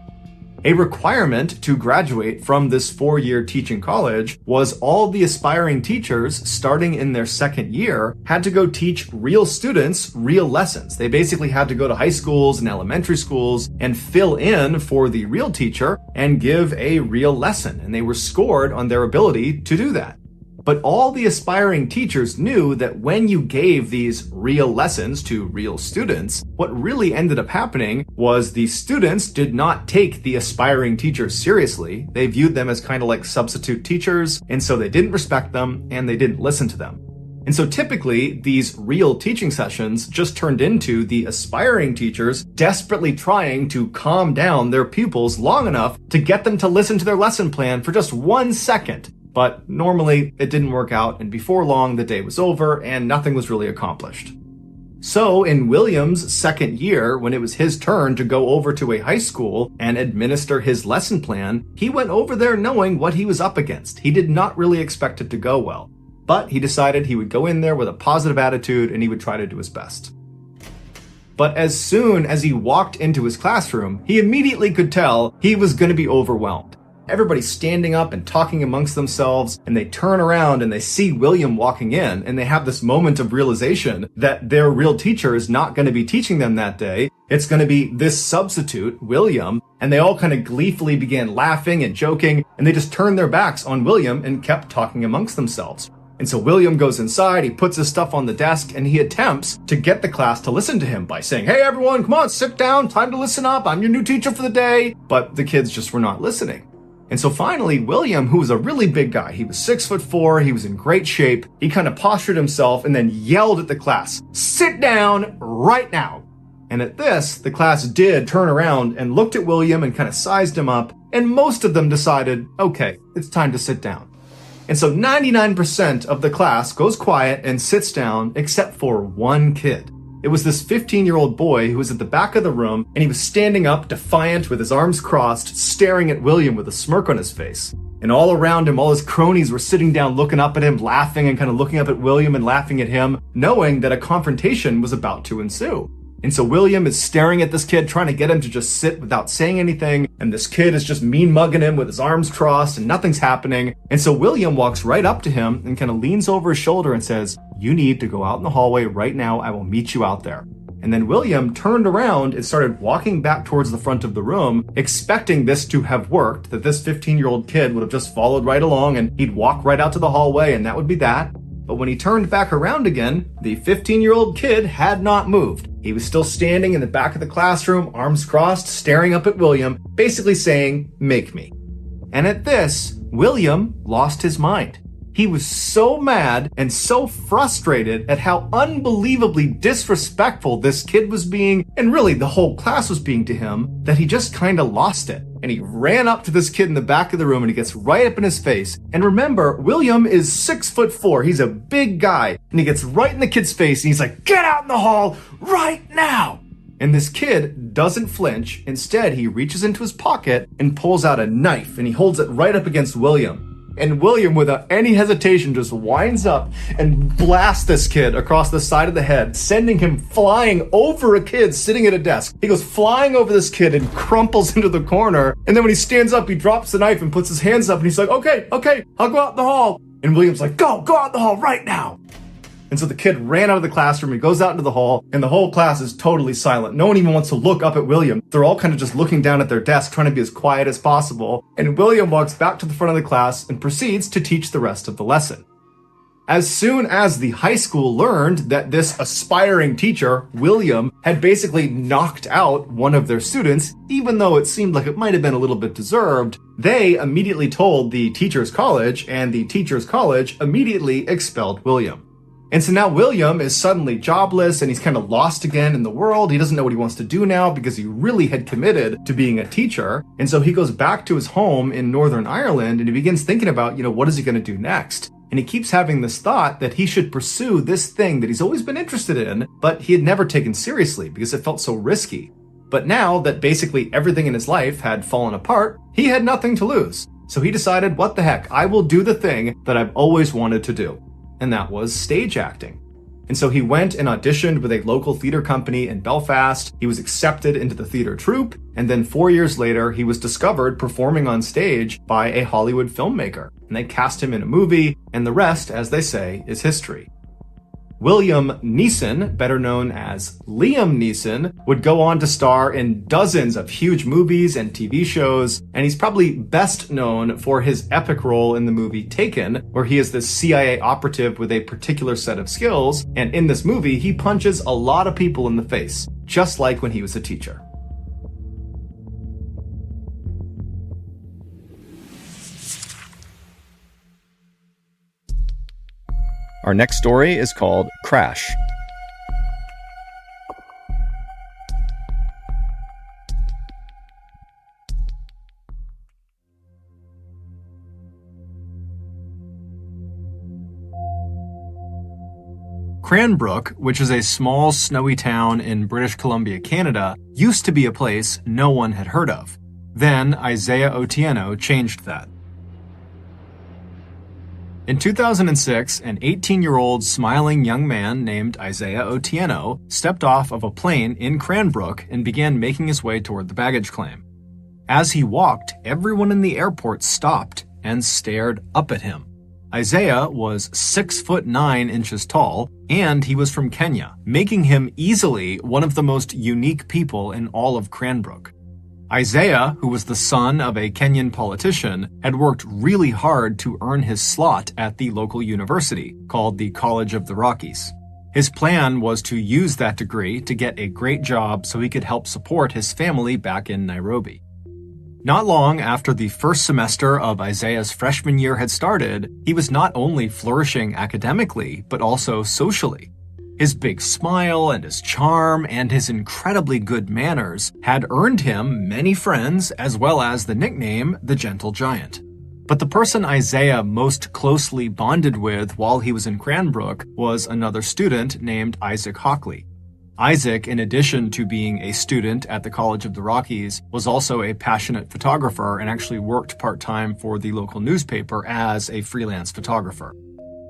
A requirement to graduate from this 4-year teaching college was all the aspiring teachers starting in their second year had to go teach real students real lessons. They basically had to go to high schools and elementary schools and fill in for the real teacher and give a real lesson. And they were scored on their ability to do that. But all the aspiring teachers knew that when you gave these real lessons to real students, what really ended up happening was the students did not take the aspiring teachers seriously. They viewed them as kind of like substitute teachers, and so they didn't respect them and they didn't listen to them. And so typically, these real teaching sessions just turned into the aspiring teachers desperately trying to calm down their pupils long enough to get them to listen to their lesson plan for just 1 second. But normally it didn't work out, and before long the day was over and nothing was really accomplished. So in William's second year, when it was his turn to go over to a high school and administer his lesson plan, he went over there knowing what he was up against. He did not really expect it to go well, but he decided he would go in there with a positive attitude and he would try to do his best. But as soon as he walked into his classroom, he immediately could tell he was going to be overwhelmed. Everybody's standing up and talking amongst themselves, and they turn around and they see William walking in, and they have this moment of realization that their real teacher is not going to be teaching them that day. It's going to be this substitute, William, and they all kind of gleefully began laughing and joking, and they just turned their backs on William and kept talking amongst themselves. And so William goes inside, he puts his stuff on the desk, and he attempts to get the class to listen to him by saying, "Hey everyone, come on, sit down, time to listen up, I'm your new teacher for the day." But the kids just were not listening. And so finally, William, who was a really big guy, he was 6'4", he was in great shape, he kind of postured himself and then yelled at the class, "Sit down right now." And at this, the class did turn around and looked at William and kind of sized him up, and most of them decided, okay, it's time to sit down. And so 99% of the class goes quiet and sits down, except for one kid. It was this 15-year-old boy who was at the back of the room, and he was standing up, defiant, with his arms crossed, staring at William with a smirk on his face. And all around him, all his cronies were sitting down, looking up at him, laughing, and kind of looking up at William and laughing at him, knowing that a confrontation was about to ensue. And so William is staring at this kid, trying to get him to just sit without saying anything, and this kid is just mean mugging him with his arms crossed, and nothing's happening. And so William walks right up to him and kind of leans over his shoulder and says, "You need to go out in the hallway right now, I will meet you out there." And then William turned around and started walking back towards the front of the room, expecting this to have worked, that this 15-year-old kid would have just followed right along and he'd walk right out to the hallway and that would be that. But when he turned back around again, the 15-year-old kid had not moved. He was still standing in the back of the classroom, arms crossed, staring up at William, basically saying, "Make me." And at this, William lost his mind. He was so mad and so frustrated at how unbelievably disrespectful this kid was being, and really the whole class was being to him, that he just kind of lost it. And he ran up to this kid in the back of the room and he gets right up in his face. And remember, William is 6'4". He's a big guy. And he gets right in the kid's face and he's like, "Get out in the hall right now." And this kid doesn't flinch. Instead, he reaches into his pocket and pulls out a knife and he holds it right up against William. And William, without any hesitation, just winds up and blasts this kid across the side of the head, sending him flying over a kid sitting at a desk. He goes flying over this kid and crumples into the corner. And then when he stands up, he drops the knife and puts his hands up and he's like, okay, I'll go out in the hall. And William's like, go out in the hall right now. And so the kid ran out of the classroom, he goes out into the hall, and the whole class is totally silent. No one even wants to look up at William. They're all kind of just looking down at their desk, trying to be as quiet as possible. And William walks back to the front of the class and proceeds to teach the rest of the lesson. As soon as the high school learned that this aspiring teacher, William, had basically knocked out one of their students, even though it seemed like it might have been a little bit deserved, they immediately told the teacher's college, and the teacher's college immediately expelled William. And so now William is suddenly jobless and he's kind of lost again in the world. He doesn't know what he wants to do now because he really had committed to being a teacher. And so he goes back to his home in Northern Ireland and he begins thinking about, what is he going to do next? And he keeps having this thought that he should pursue this thing that he's always been interested in, but he had never taken seriously because it felt so risky. But now that basically everything in his life had fallen apart, he had nothing to lose. So he decided, what the heck, I will do the thing that I've always wanted to do. And that was stage acting. And so he went and auditioned with a local theater company in Belfast. He was accepted into the theater troupe. And then 4 years later, he was discovered performing on stage by a Hollywood filmmaker. And they cast him in a movie, and the rest, as they say, is history. William Neeson, better known as Liam Neeson, would go on to star in dozens of huge movies and TV shows, and he's probably best known for his epic role in the movie Taken, where he is this CIA operative with a particular set of skills, and in this movie, he punches a lot of people in the face, just like when he was a teacher. Our next story is called Crash. Cranbrook, which is a small, snowy town in British Columbia, Canada, used to be a place no one had heard of. Then Isaiah Otieno changed that. In 2006, an 18-year-old smiling young man named Isaiah Otieno stepped off of a plane in Cranbrook and began making his way toward the baggage claim. As he walked, everyone in the airport stopped and stared up at him. Isaiah was 6'9" tall, and he was from Kenya, making him easily one of the most unique people in all of Cranbrook. Isaiah, who was the son of a Kenyan politician, had worked really hard to earn his slot at the local university, called the College of the Rockies. His plan was to use that degree to get a great job so he could help support his family back in Nairobi. Not long after the first semester of Isaiah's freshman year had started, he was not only flourishing academically, but also socially. His big smile and his charm and his incredibly good manners had earned him many friends as well as the nickname the Gentle Giant. But the person Isaiah most closely bonded with while he was in Cranbrook was another student named Isaac Hockley. Isaac, in addition to being a student at the College of the Rockies, was also a passionate photographer and actually worked part-time for the local newspaper as a freelance photographer.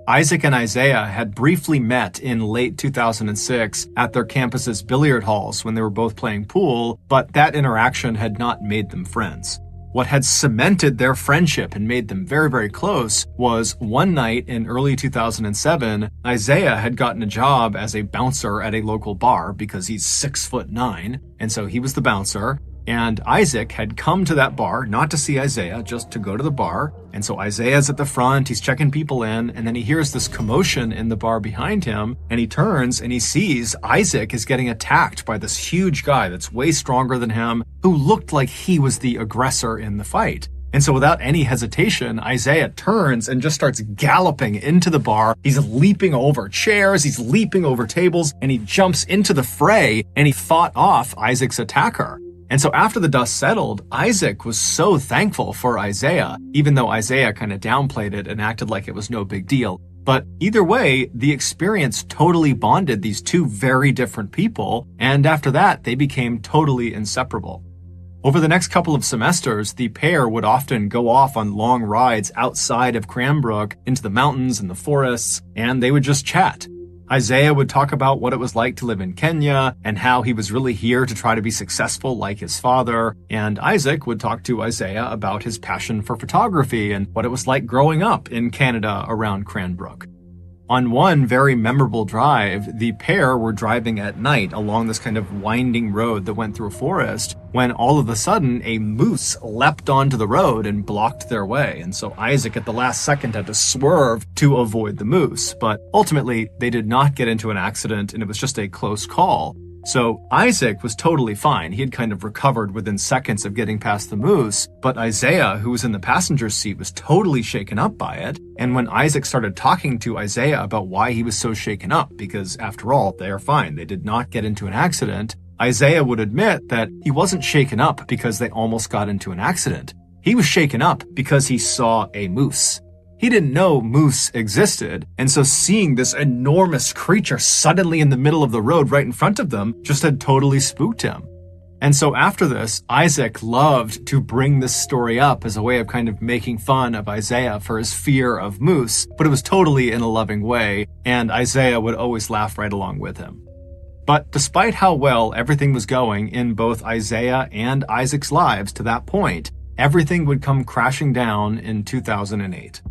Isaac and Isaiah had briefly met in late 2006 at their campus's billiard halls when they were both playing pool, but that interaction had not made them friends. What had cemented their friendship and made them very, very close was one night in early 2007, Isaiah had gotten a job as a bouncer at a local bar because he's 6'9", and so he was the bouncer. And Isaac had come to that bar, not to see Isaiah, just to go to the bar. And so Isaiah's at the front, he's checking people in, and then he hears this commotion in the bar behind him, and he turns and he sees Isaac is getting attacked by this huge guy that's way stronger than him, who looked like he was the aggressor in the fight. And so without any hesitation, Isaiah turns and just starts galloping into the bar. He's leaping over chairs, he's leaping over tables, and he jumps into the fray, and he fought off Isaac's attacker. And so after the dust settled, Isaac was so thankful for Isaiah, even though Isaiah kind of downplayed it and acted like it was no big deal. But either way, the experience totally bonded these two very different people, and after that, they became totally inseparable. Over the next couple of semesters, the pair would often go off on long rides outside of Cranbrook into the mountains and the forests, and they would just chat. Isaiah would talk about what it was like to live in Kenya and how he was really here to try to be successful like his father. And Isaac would talk to Isaiah about his passion for photography and what it was like growing up in Canada around Cranbrook. On one very memorable drive, the pair were driving at night along this kind of winding road that went through a forest when all of a sudden a moose leapt onto the road and blocked their way. And so Isaac at the last second had to swerve to avoid the moose. But ultimately, they did not get into an accident and it was just a close call. So Isaac was totally fine. He had kind of recovered within seconds of getting past the moose, but Isaiah, who was in the passenger seat, was totally shaken up by it. And when Isaac started talking to Isaiah about why he was so shaken up, because after all, they are fine, they did not get into an accident, Isaiah would admit that he wasn't shaken up because they almost got into an accident. He was shaken up because he saw a moose. He didn't know moose existed, and so seeing this enormous creature suddenly in the middle of the road right in front of them just had totally spooked him. And so after this, Isaac loved to bring this story up as a way of kind of making fun of Isaiah for his fear of moose, but it was totally in a loving way, and Isaiah would always laugh right along with him. But despite how well everything was going in both Isaiah and Isaac's lives to that point, everything would come crashing down in 2008.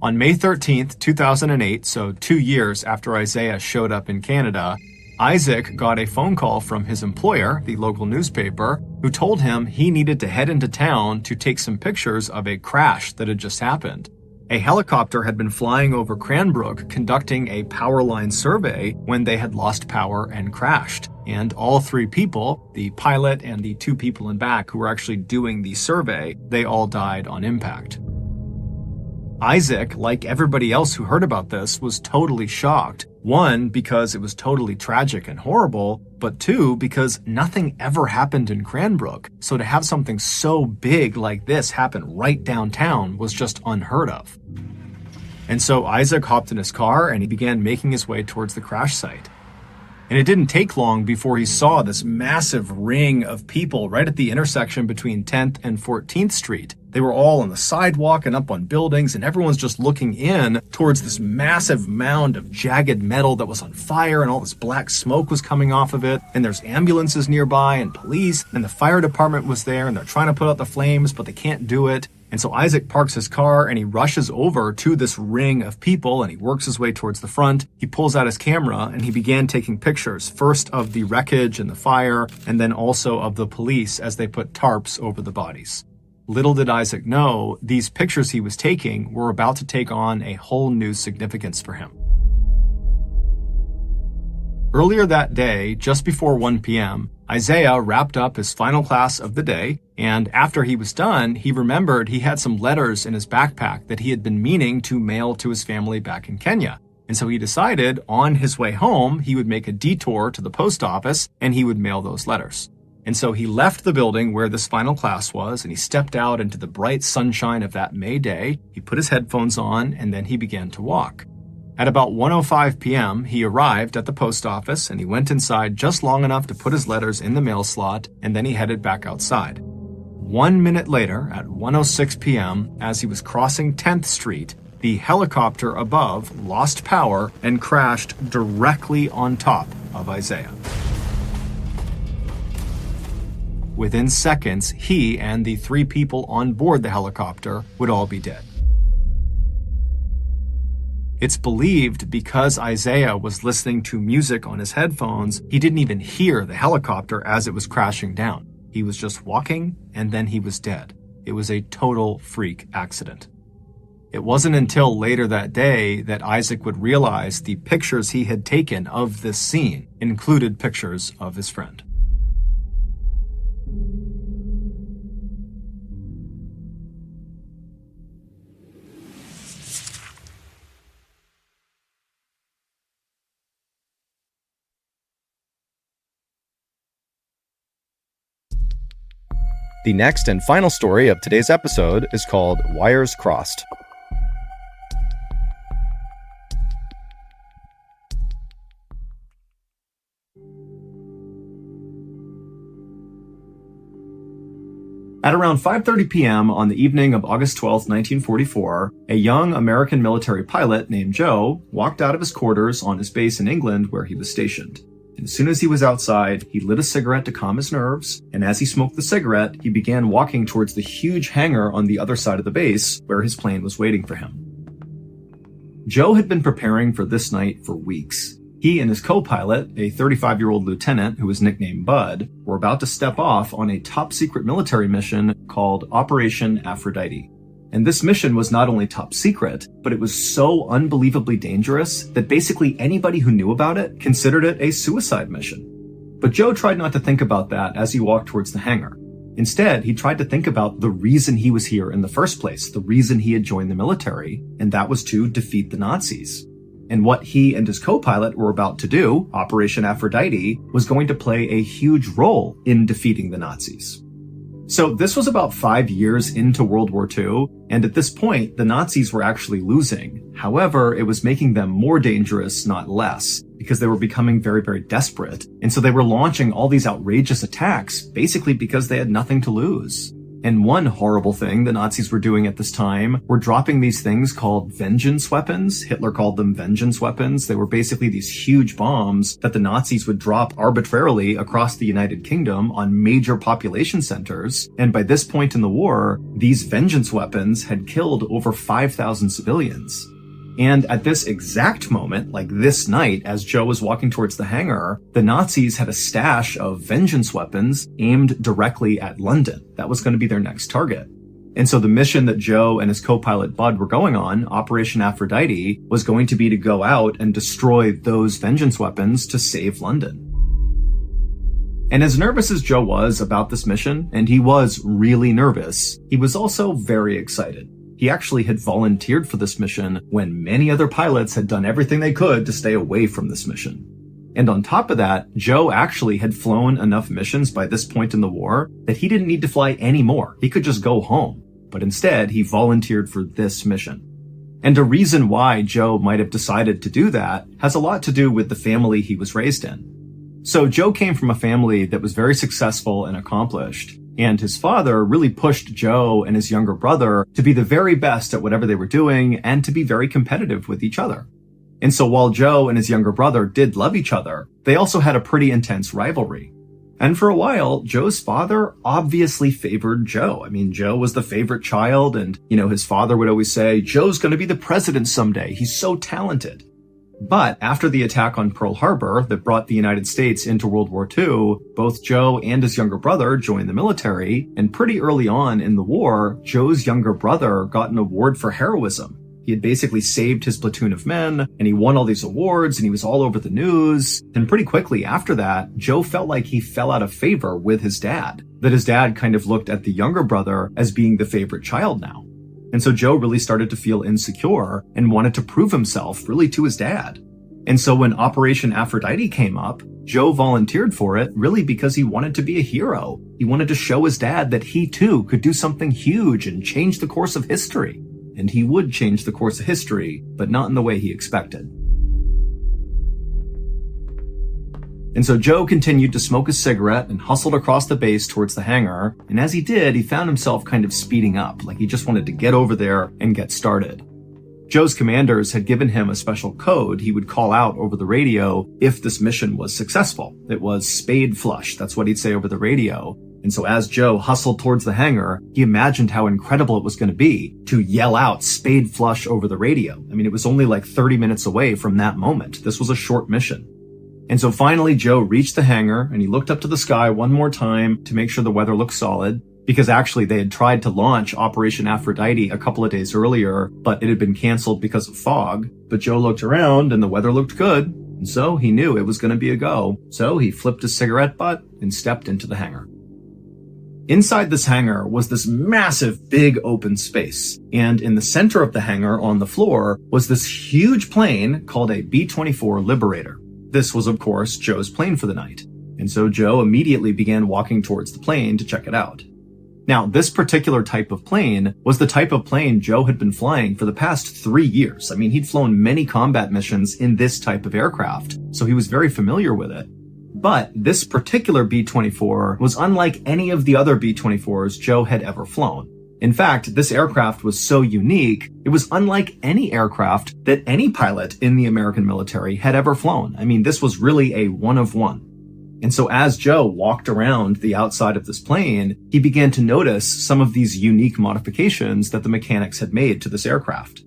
On May 13th, 2008, so 2 years after Isaiah showed up in Canada, Isaac got a phone call from his employer, the local newspaper, who told him he needed to head into town to take some pictures of a crash that had just happened. A helicopter had been flying over Cranbrook conducting a power line survey when they had lost power and crashed. And all three people, the pilot and the two people in back who were actually doing the survey, they all died on impact. Isaac, like everybody else who heard about this, was totally shocked. One, because it was totally tragic and horrible, but two, because nothing ever happened in Cranbrook. So to have something so big like this happen right downtown was just unheard of. And so Isaac hopped in his car and he began making his way towards the crash site. And it didn't take long before he saw this massive ring of people right at the intersection between 10th and 14th Street. They were all on the sidewalk and up on buildings, and everyone's just looking in towards this massive mound of jagged metal that was on fire, and all this black smoke was coming off of it. And there's ambulances nearby and police, and the fire department was there, and they're trying to put out the flames, but they can't do it. And so Isaac parks his car and he rushes over to this ring of people and he works his way towards the front. He pulls out his camera and he began taking pictures, first of the wreckage and the fire, and then also of the police as they put tarps over the bodies. Little did Isaac know, these pictures he was taking were about to take on a whole new significance for him. Earlier that day, just before 1 p.m., Isaiah wrapped up his final class of the day, and after he was done, he remembered he had some letters in his backpack that he had been meaning to mail to his family back in Kenya. And so he decided on his way home, he would make a detour to the post office and he would mail those letters. And so he left the building where this final class was and he stepped out into the bright sunshine of that May day. He put his headphones on and then he began to walk. At about 1:05 p.m., he arrived at the post office and he went inside just long enough to put his letters in the mail slot, and then he headed back outside. 1 minute later, at 1:06 p.m., as he was crossing 10th Street, the helicopter above lost power and crashed directly on top of Isaiah. Within seconds, he and the three people on board the helicopter would all be dead. It's believed because Isaiah was listening to music on his headphones, he didn't even hear the helicopter as it was crashing down. He was just walking, and then he was dead. It was a total freak accident. It wasn't until later that day that Isaac would realize the pictures he had taken of this scene included pictures of his friend. The next and final story of today's episode is called Wires Crossed. At around 5:30 p.m. on the evening of August 12, 1944, a young American military pilot named Joe walked out of his quarters on his base in England where he was stationed. As soon as he was outside, he lit a cigarette to calm his nerves, and as he smoked the cigarette, he began walking towards the huge hangar on the other side of the base where his plane was waiting for him. Joe had been preparing for this night for weeks. He and his co-pilot, a 35-year-old lieutenant who was nicknamed Bud, were about to step off on a top-secret military mission called Operation Aphrodite. And this mission was not only top secret, but it was so unbelievably dangerous that basically anybody who knew about it considered it a suicide mission. But Joe tried not to think about that as he walked towards the hangar. Instead, he tried to think about the reason he was here in the first place, the reason he had joined the military, and that was to defeat the Nazis. And what he and his co-pilot were about to do, Operation Aphrodite, was going to play a huge role in defeating the Nazis. So this was about 5 years into World War II, and at this point, the Nazis were actually losing. However, it was making them more dangerous, not less, because they were becoming very, very desperate. And so they were launching all these outrageous attacks, basically because they had nothing to lose. And one horrible thing the Nazis were doing at this time were dropping these things called vengeance weapons. Hitler called them vengeance weapons. They were basically these huge bombs that the Nazis would drop arbitrarily across the United Kingdom on major population centers. And by this point in the war, these vengeance weapons had killed over 5,000 civilians. And at this exact moment, like this night, as Joe was walking towards the hangar, the Nazis had a stash of vengeance weapons aimed directly at London. That was going to be their next target. And so the mission that Joe and his co-pilot Bud were going on, Operation Aphrodite, was going to be to go out and destroy those vengeance weapons to save London. And as nervous as Joe was about this mission, and he was really nervous, he was also very excited. He actually had volunteered for this mission when many other pilots had done everything they could to stay away from this mission. And on top of that, Joe actually had flown enough missions by this point in the war that he didn't need to fly any more. He could just go home. But instead, he volunteered for this mission. And a reason why Joe might have decided to do that has a lot to do with the family he was raised in. So Joe came from a family that was very successful and accomplished. And his father really pushed Joe and his younger brother to be the very best at whatever they were doing and to be very competitive with each other. And so while Joe and his younger brother did love each other, they also had a pretty intense rivalry. And for a while, Joe's father obviously favored Joe. I mean, Joe was the favorite child, and, his father would always say, Joe's going to be the president someday. He's so talented. But after the attack on Pearl Harbor that brought the United States into World War II, both Joe and his younger brother joined the military, and pretty early on in the war, Joe's younger brother got an award for heroism. He had basically saved his platoon of men, and he won all these awards, and he was all over the news. And pretty quickly after that, Joe felt like he fell out of favor with his dad, that his dad kind of looked at the younger brother as being the favorite child now. And so Joe really started to feel insecure and wanted to prove himself really to his dad. And so when Operation Aphrodite came up, Joe volunteered for it really because he wanted to be a hero. He wanted to show his dad that he too could do something huge and change the course of history. And he would change the course of history, but not in the way he expected. And so Joe continued to smoke a cigarette and hustled across the base towards the hangar, and as he did, he found himself kind of speeding up, like he just wanted to get over there and get started. Joe's commanders had given him a special code he would call out over the radio if this mission was successful. It was spade flush, that's what he'd say over the radio. And so as Joe hustled towards the hangar, he imagined how incredible it was going to be to yell out spade flush over the radio. I mean, it was only like 30 minutes away from that moment. This was a short mission. And so finally, Joe reached the hangar and he looked up to the sky one more time to make sure the weather looked solid, because actually they had tried to launch Operation Aphrodite a couple of days earlier, but it had been canceled because of fog. But Joe looked around and the weather looked good, and so he knew it was going to be a go. So he flipped his cigarette butt and stepped into the hangar. Inside this hangar was this massive, big open space, and in the center of the hangar on the floor was this huge plane called a B-24 Liberator. This was, of course, Joe's plane for the night, and so Joe immediately began walking towards the plane to check it out. Now, this particular type of plane was the type of plane Joe had been flying for the past 3 years. I mean, he'd flown many combat missions in this type of aircraft, so he was very familiar with it. But this particular B-24 was unlike any of the other B-24s Joe had ever flown. In fact, this aircraft was so unique, it was unlike any aircraft that any pilot in the American military had ever flown. I mean, this was really a one of one. And so as Joe walked around the outside of this plane, he began to notice some of these unique modifications that the mechanics had made to this aircraft.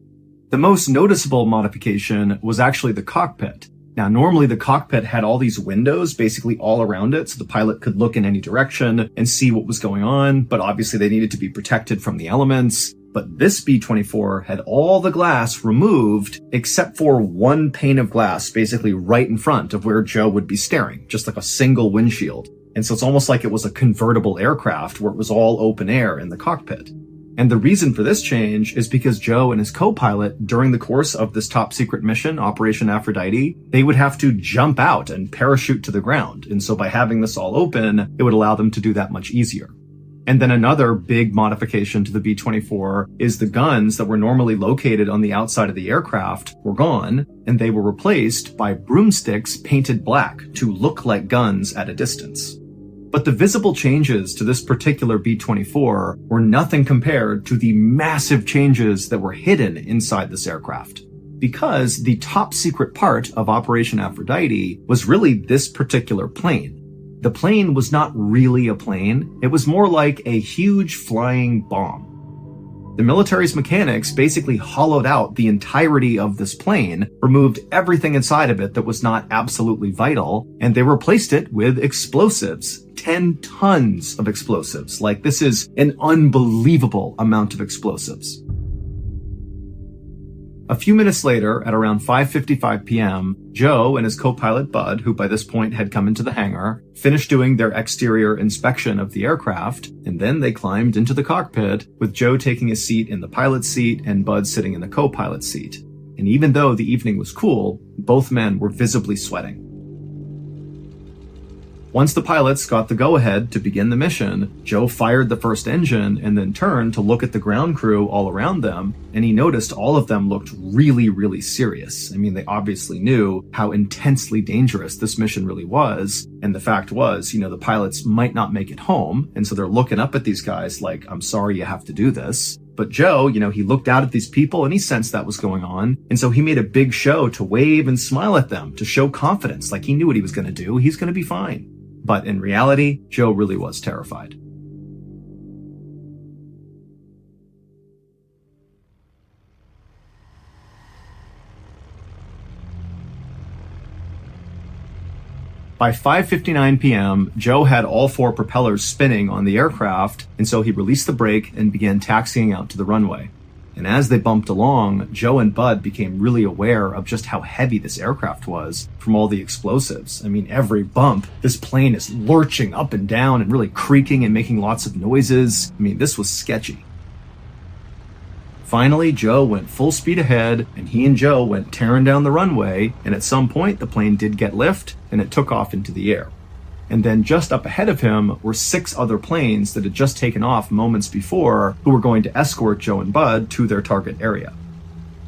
The most noticeable modification was actually the cockpit. Now, normally the cockpit had all these windows basically all around it, so the pilot could look in any direction and see what was going on, but obviously they needed to be protected from the elements. But this B-24 had all the glass removed except for one pane of glass basically right in front of where Joe would be staring, just like a single windshield. And so it's almost like it was a convertible aircraft where it was all open air in the cockpit. And the reason for this change is because Joe and his co-pilot, during the course of this top secret mission, Operation Aphrodite, they would have to jump out and parachute to the ground. And so by having this all open, it would allow them to do that much easier. And then another big modification to the B-24 is the guns that were normally located on the outside of the aircraft were gone, and they were replaced by broomsticks painted black to look like guns at a distance. But the visible changes to this particular B-24 were nothing compared to the massive changes that were hidden inside this aircraft. Because the top secret part of Operation Aphrodite was really this particular plane. The plane was not really a plane, it was more like a huge flying bomb. The military's mechanics basically hollowed out the entirety of this plane, removed everything inside of it that was not absolutely vital, and they replaced it with explosives. 10 tons of explosives. Like, this is an unbelievable amount of explosives. A few minutes later, at around 5:55 p.m., Joe and his co-pilot Bud, who by this point had come into the hangar, finished doing their exterior inspection of the aircraft, and then they climbed into the cockpit, with Joe taking a seat in the pilot's seat and Bud sitting in the co-pilot's seat. And even though the evening was cool, both men were visibly sweating. Once the pilots got the go-ahead to begin the mission, Joe fired the first engine and then turned to look at the ground crew all around them, and he noticed all of them looked really, really serious. I mean, they obviously knew how intensely dangerous this mission really was, and the fact was, the pilots might not make it home, and so they're looking up at these guys like, I'm sorry you have to do this. But Joe, he looked out at these people and he sensed that was going on, and so he made a big show to wave and smile at them, to show confidence, like he knew what he was going to do, he's going to be fine. But in reality, Joe really was terrified. By 5:59 p.m., Joe had all 4 propellers spinning on the aircraft, and so he released the brake and began taxiing out to the runway. And as they bumped along, Joe and Bud became really aware of just how heavy this aircraft was from all the explosives. I mean, every bump, this plane is lurching up and down and really creaking and making lots of noises. I mean, this was sketchy. Finally, Joe went full speed ahead, and he and Joe went tearing down the runway, and at some point, the plane did get lift, and it took off into the air. And then just up ahead of him were 6 other planes that had just taken off moments before, who were going to escort Joe and Bud to their target area.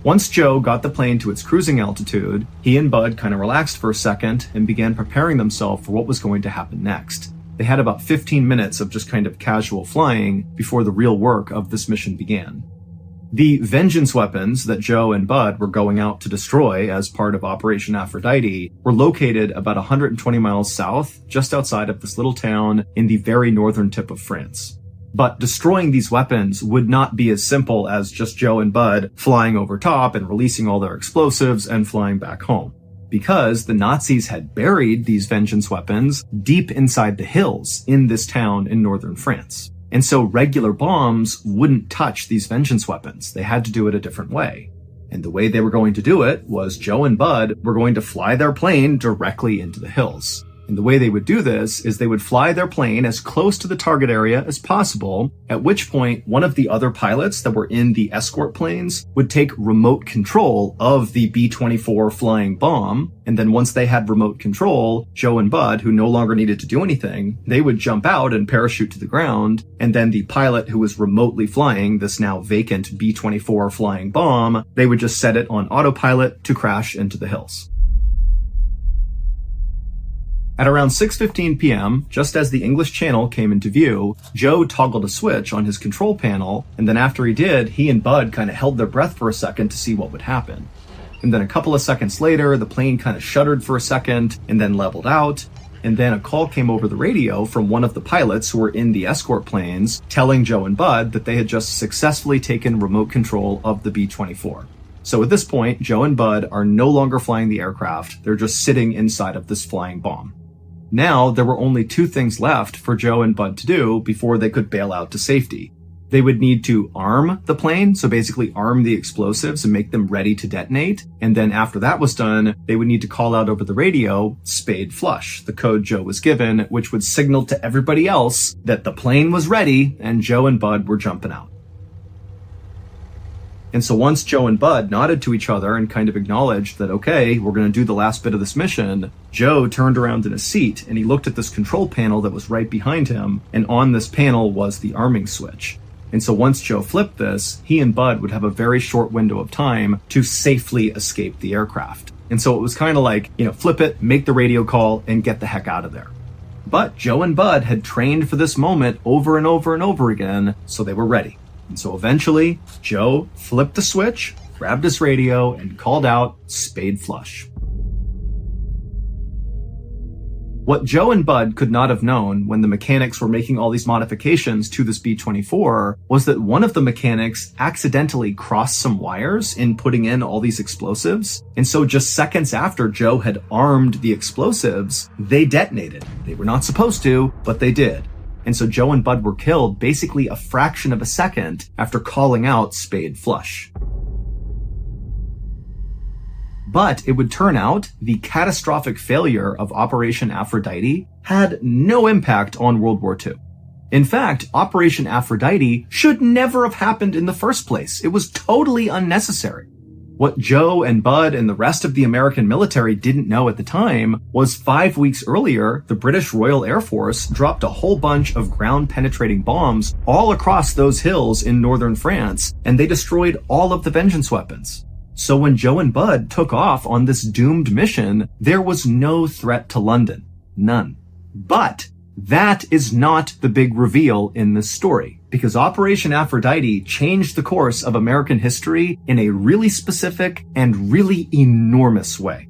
Once Joe got the plane to its cruising altitude, he and Bud kind of relaxed for a second and began preparing themselves for what was going to happen next. They had about 15 minutes of just kind of casual flying before the real work of this mission began. The vengeance weapons that Joe and Bud were going out to destroy as part of Operation Aphrodite were located about 120 miles south, just outside of this little town in the very northern tip of France. But destroying these weapons would not be as simple as just Joe and Bud flying over top and releasing all their explosives and flying back home. Because the Nazis had buried these vengeance weapons deep inside the hills in this town in northern France. And so regular bombs wouldn't touch these vengeance weapons. They had to do it a different way. And the way they were going to do it was Joe and Bud were going to fly their plane directly into the hills. And the way they would do this is they would fly their plane as close to the target area as possible, at which point one of the other pilots that were in the escort planes would take remote control of the B-24 flying bomb. And then once they had remote control, Joe and Bud, who no longer needed to do anything, they would jump out and parachute to the ground. And then the pilot who was remotely flying this now vacant B-24 flying bomb, they would just set it on autopilot to crash into the hills. At around 6:15 p.m., just as the English Channel came into view, Joe toggled a switch on his control panel, and then after he did, he and Bud kind of held their breath for a second to see what would happen. And then a couple of seconds later, the plane kind of shuddered for a second and then leveled out. And then a call came over the radio from one of the pilots who were in the escort planes telling Joe and Bud that they had just successfully taken remote control of the B-24. So at this point, Joe and Bud are no longer flying the aircraft. They're just sitting inside of this flying bomb. Now, there were only two things left for Joe and Bud to do before they could bail out to safety. They would need to arm the plane, so basically arm the explosives and make them ready to detonate. And then after that was done, they would need to call out over the radio, spade flush, the code Joe was given, which would signal to everybody else that the plane was ready and Joe and Bud were jumping out. And so once Joe and Bud nodded to each other and kind of acknowledged that, okay, we're going to do the last bit of this mission, Joe turned around in his seat and he looked at this control panel that was right behind him, and on this panel was the arming switch. And so once Joe flipped this, he and Bud would have a very short window of time to safely escape the aircraft. And so it was kind of like, flip it, make the radio call, and get the heck out of there. But Joe and Bud had trained for this moment over and over and over again, so they were ready. And so eventually, Joe flipped the switch, grabbed his radio, and called out, spade flush. What Joe and Bud could not have known when the mechanics were making all these modifications to this B-24 was that one of the mechanics accidentally crossed some wires in putting in all these explosives. And so just seconds after Joe had armed the explosives, they detonated. They were not supposed to, but they did. And so Joe and Bud were killed basically a fraction of a second after calling out spade flush. But it would turn out the catastrophic failure of Operation Aphrodite had no impact on World War II. In fact, Operation Aphrodite should never have happened in the first place. It was totally unnecessary. What Joe and Bud and the rest of the American military didn't know at the time was 5 weeks earlier, the British Royal Air Force dropped a whole bunch of ground-penetrating bombs all across those hills in northern France, and they destroyed all of the vengeance weapons. So when Joe and Bud took off on this doomed mission, there was no threat to London. None. But that is not the big reveal in this story, because Operation Aphrodite changed the course of American history in a really specific and really enormous way.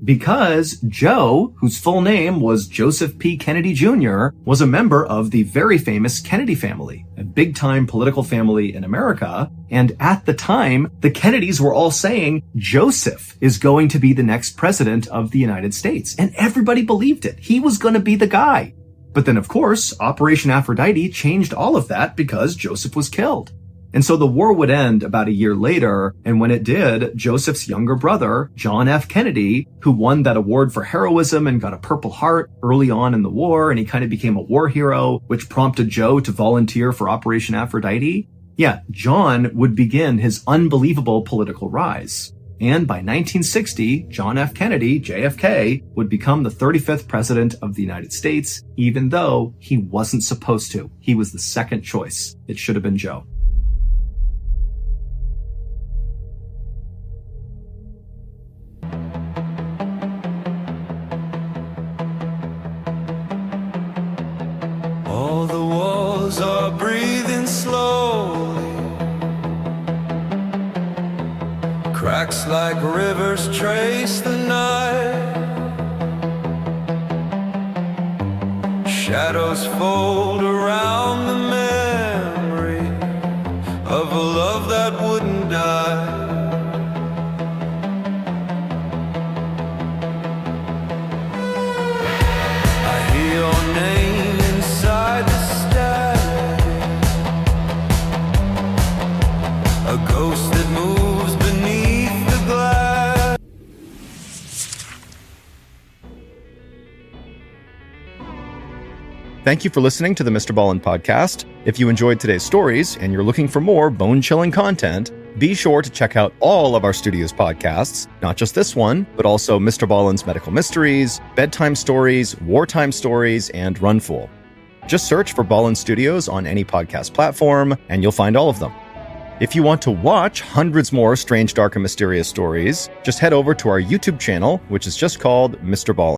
Because Joe, whose full name was Joseph P. Kennedy Jr., was a member of the very famous Kennedy family, a big-time political family in America. And at the time, the Kennedys were all saying Joseph is going to be the next president of the United States. And everybody believed it. He was going to be the guy. But then, of course, Operation Aphrodite changed all of that because Joseph was killed. And so the war would end about a year later, and when it did, Joseph's younger brother, John F. Kennedy, who won that award for heroism and got a Purple Heart early on in the war, and he kind of became a war hero, which prompted Joe to volunteer for Operation Aphrodite. Yeah, John would begin his unbelievable political rise. And by 1960, John F. Kennedy, JFK, would become the 35th president of the United States, even though he wasn't supposed to. He was the second choice. It should have been Joe. All the walls are breathing slowly. Cracks like rivers trace the night. Shadows fold around the memory of a love that wouldn't die. I hear your name inside the static, a ghost that moves beneath the glass. Thank you for listening to the MrBallen's podcast. If you enjoyed today's stories and you're looking for more bone-chilling content, be sure to check out all of our studio's podcasts, not just this one, but also MrBallen's Medical Mysteries, Bedtime Stories, Wartime Stories, and Runful. Just search for Ballin Studios on any podcast platform, and you'll find all of them. If you want to watch hundreds more strange, dark, and mysterious stories, just head over to our YouTube channel, which is just called MrBallen.